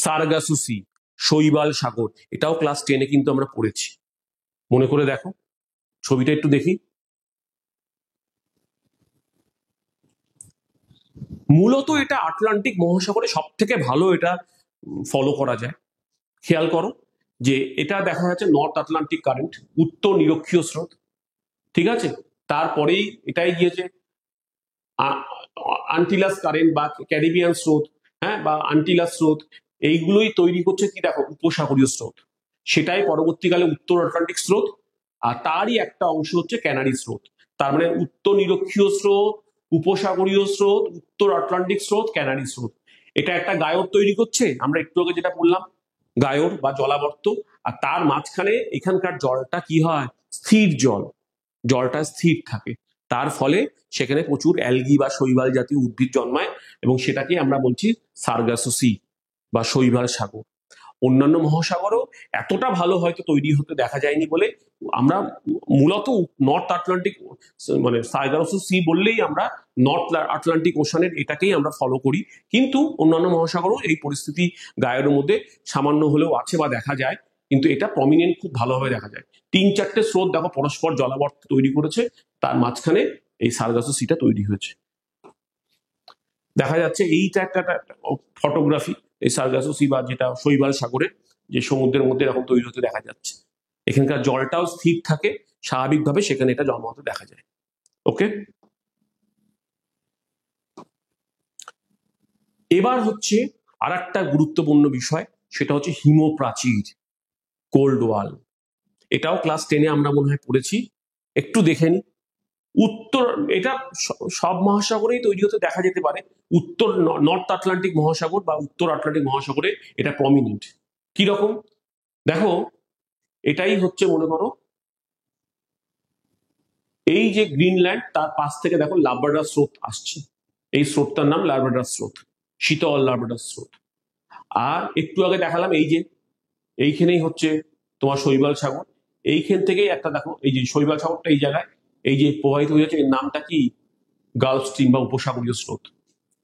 সারগাসু সি, শৈবাল সাগর। এটাও ক্লাস 10-এ কিন্তু আমরা পড়েছি, মনে করে দেখো। ছবিটা একটু দেখি। মূলত এটা আটলান্টিক মহাসাগরে সব থেকে ভালো এটা ফলো করা যায়। খেয়াল করো যে এটা দেখা যাচ্ছে নর্থ আটলান্টিক কারেন্ট, উত্তর নিরক্ষীয় স্রোত। ঠিক আছে, তারপরেই এটাই গিয়েছে আন্টিলাস কারেন্ট বা ক্যারিবিয়ান স্রোত, হ্যাঁ, বা আন্টিলাস স্রোত। এইগুলোই তৈরি করছে কি দেখো উপসাগরীয় স্রোত। সেটাই পরবর্তীকালে উত্তর আটলান্টিক স্রোত, আর তারই একটা অংশ হচ্ছে ক্যানারি স্রোত। তার মানে উত্তর নিরক্ষীয় স্রোত, উপসাগরীয় স্রোত, উত্তর আটলান্টিক স্রোত, ক্যানারি স্রোত। এটা একটা গায়র তৈরি করছে, আমরা একটু আগে যেটা বললাম গায়র বা জলাবর্ত। আর তার মাঝখানে এখানকার জলটা কি হয়, স্থির জল, জলটা স্থির থাকে। তার ফলে সেখানে প্রচুর অ্যালগি বা শৈবাল জাতীয় উদ্ভিদ জন্মায়, এবং সেটাকে আমরা বলছি সারগাসু সি বা শৈবাল সাগর। অন্যান্য মহাসাগরও এতটা ভালো হয়তো তৈরি হতে দেখা যায়নি বলে আমরা মূলত নর্থ আটলান্টিক মানে সার্গাসো সি বললেই আমরা নর্থ আটলান্টিক ওশানের এটাকেই আমরা ফলো করি, কিন্তু অন্যান্য মহাসাগরও এই পরিস্থিতি গায়ের মধ্যে সামান্য হলেও আছে বা দেখা যায়, কিন্তু এটা প্রমিনেন্ট খুব ভালোভাবে দেখা যায়। 3-4টে স্রোত দেখো পরস্পর জলাবর্ত তৈরি করেছে, তার মাঝখানে এই সার্গাসো সিটা তৈরি হয়েছে। দেখা যাচ্ছে এইটা একটা ফটোগ্রাফি, এই সার্গাসো সি বা যেটা শৈবাল সাগরে যে সমুদ্রের মধ্যে এরকম তৈরি হতে দেখা যাচ্ছে। এখানকার জলটাও স্থির থাকে স্বাভাবিকভাবে, সেখানে এটা জমা হতে দেখা যায়। ওকে, এবার হচ্ছে আর একটা গুরুত্বপূর্ণ বিষয়, সেটা হচ্ছে হিমপ্রাচীর, কোল্ড ওয়াল। এটাও ক্লাস 10-এ আমরা মনে হয় পড়েছি, একটু দেখে নি। উত্তর, এটা সব মহাসাগরেই তৈরি হতে দেখা যেতে পারে, উত্তর নর্থ আটলান্টিক মহাসাগর বা উত্তর আটলান্টিক মহাসাগরে এটা প্রমিনেন্ট। কিরকম দেখো, এটাই হচ্ছে মনে করো এই যে গ্রিনল্যান্ড, তার পাশ থেকে দেখো লাব্রাডর স্রোত আসছে, এই স্রোতটার নাম লাব্রাডর স্রোত, শীতল লাব্রাডর স্রোত। আর একটু আগে দেখালাম এই যে এইখানেই হচ্ছে তোমার শৈবাল সাগর, এইখান থেকেই একটা দেখো এই যে শৈবাল সাগরটা এই জায়গায় এই যে প্রবাহিত হয়ে যাচ্ছে, এর নামটা কি গালফ স্ট্রিম বা উপসাগরীয় স্রোত।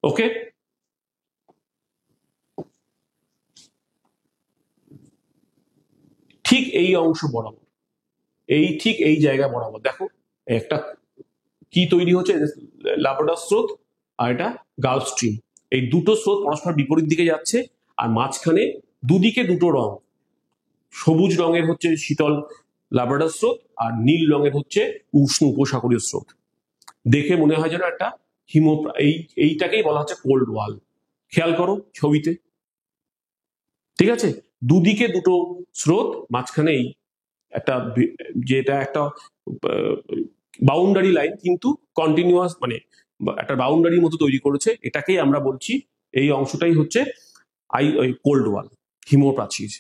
ওকে, ঠিক এই অংশ বরাবর, ঠিক এই জায়গা বরাবর দেখো একটা কি তৈরি হচ্ছে, লাব্রাডর স্রোত আর এটা গালফ স্ট্রিম। এই দুটো স্রোত পরস্পর বিপরীত দিকে যাচ্ছে, আর মাঝখানে দুদিকে দুটো রং, সবুজ রঙের হচ্ছে শীতল লাব্রাডর স্রোত আর নীল রঙের হচ্ছে উষ্ণ উপসাগরীয় স্রোত। দেখে মনে হয় যেন একটা এইটাকেই বলা হচ্ছে কোল্ড ওয়াল। খেয়াল করো ছবিতে, ঠিক আছে, দুদিকে দুটো স্রোত, মাঝখানে এই একটা যেটা একটা বাউন্ডারি লাইন, কিন্তু কন্টিনিউয়াস, মানে একটা বাউন্ডারির মতো তৈরি করেছে, এটাকেই আমরা বলছি, এই অংশটাই হচ্ছে কোল্ড ওয়াল, হিমপ্রাচীর।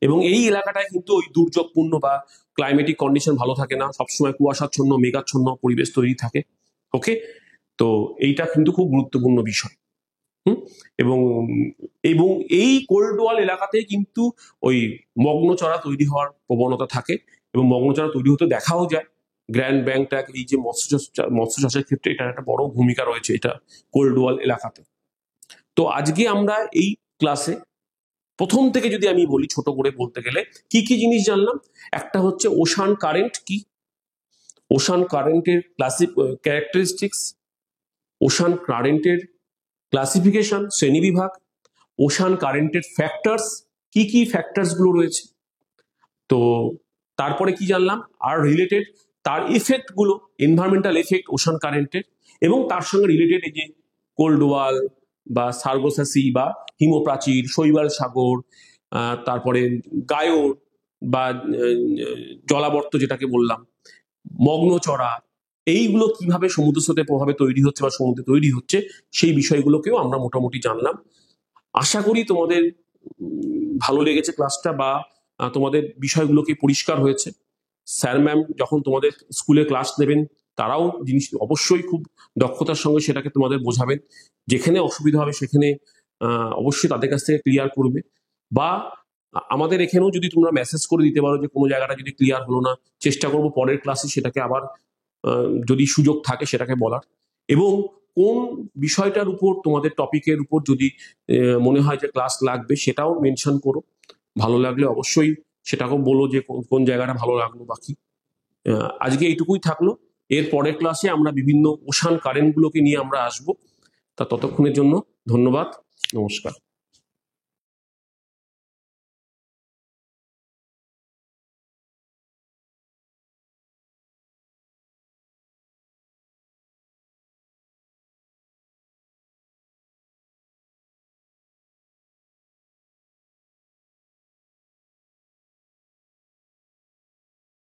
এবং এই এলাকাটায় কিন্তু ওই দুর্যোগপূর্ণ বা ক্লাইমেটিক কন্ডিশন ভালো থাকে না, সবসময় কুয়াশাচ্ছন্ন মেঘাচ্ছন্ন পরিবেশ তৈরি থাকে। ওকে, তো এইটা কিন্তু খুব গুরুত্বপূর্ণ বিষয়। এবং এবং এই কোল্ড ওয়াল এলাকাতেই কিন্তু ওই মগ্নচড়া তৈরি হওয়ার প্রবণতা থাকে, এবং মগ্নচড়া তৈরি হতে দেখাও যায়। গ্র্যান্ড ব্যাংকটাক এই যে মৎস্য চাষের ক্ষেত্রে এটার একটা বড় ভূমিকা রয়েছে এটা কোল্ড ওয়াল এলাকাতে। তো আজকে আমরা এই ক্লাসে প্রথম থেকে যদি আমি বলি, ছোট করে বলতে গেলে কি কি জিনিস জানলাম। একটা হচ্ছে ওশান কারেন্ট কি, ওশান কারেন্টের ক্যারেক্টারিস্টিক্স, ওশান কারেন্টের ক্লাসিফিকেশন, শ্রেণীবিভাগ, ওশান কারেন্টের ফ্যাক্টরস, কি কি ফ্যাক্টরস গুলো রয়েছে। তো তারপরে কি জানলাম, আর রিলেটেড তার ইফেক্ট গুলো, এনভায়রনমেন্টাল এফেক্ট ওশান কারেন্টের, এবং তার সঙ্গে রিলেটেড এই যে কোল্ড ওয়াল বা সার্গাসো সি বা হিমপ্রাচীর, শৈবাল সাগর, তারপরে গায়র বা জলাবর্ত যেটাকে বললাম, মগ্নচড়া, এইগুলো কিভাবে সমুদ্র স্রোতের প্রভাবে তৈরি হচ্ছে বা সমুদ্রে তৈরি হচ্ছে, সেই বিষয়গুলোকেও আমরা মোটামুটি জানলাম। আশা করি তোমাদের ভালো লেগেছে ক্লাসটা, বা তোমাদের বিষয়গুলোকে পরিষ্কার হয়েছে। স্যার ম্যাম যখন তোমাদের স্কুলে ক্লাস নেবেন, তারাও জিনিস অবশ্যই খুব দক্ষতার সঙ্গে সেটাকে তোমাদের বোঝাবেন। যেখানে অসুবিধা হবে সেখানে অবশ্যই তাদের কাছ থেকে ক্লিয়ার করবে, বা আমাদের এখানেও যদি তোমরা মেসেজ করে দিতে পারো যে কোনো জায়গাটা যদি ক্লিয়ার হলো না, চেষ্টা করবো পরের ক্লাসে সেটাকে আবার যদি সুযোগ থাকে সেটাকে বলার। এবং কোন বিষয়টার উপর, তোমাদের টপিকের উপর যদি মনে হয় যে ক্লাস লাগবে, সেটাও মেনশন করো। ভালো লাগলে অবশ্যই সেটাকেও বলো যে কোন জায়গাটা ভালো লাগলো। বাকি আজকে এইটুকুই থাকলো। এর পরের ক্লাসে আমরা বিভিন্ন ওশান কারেন্ট গুলোকে নিয়ে আমরা আসবো। তা ততক্ষণের জন্য ধন্যবাদ, নমস্কার।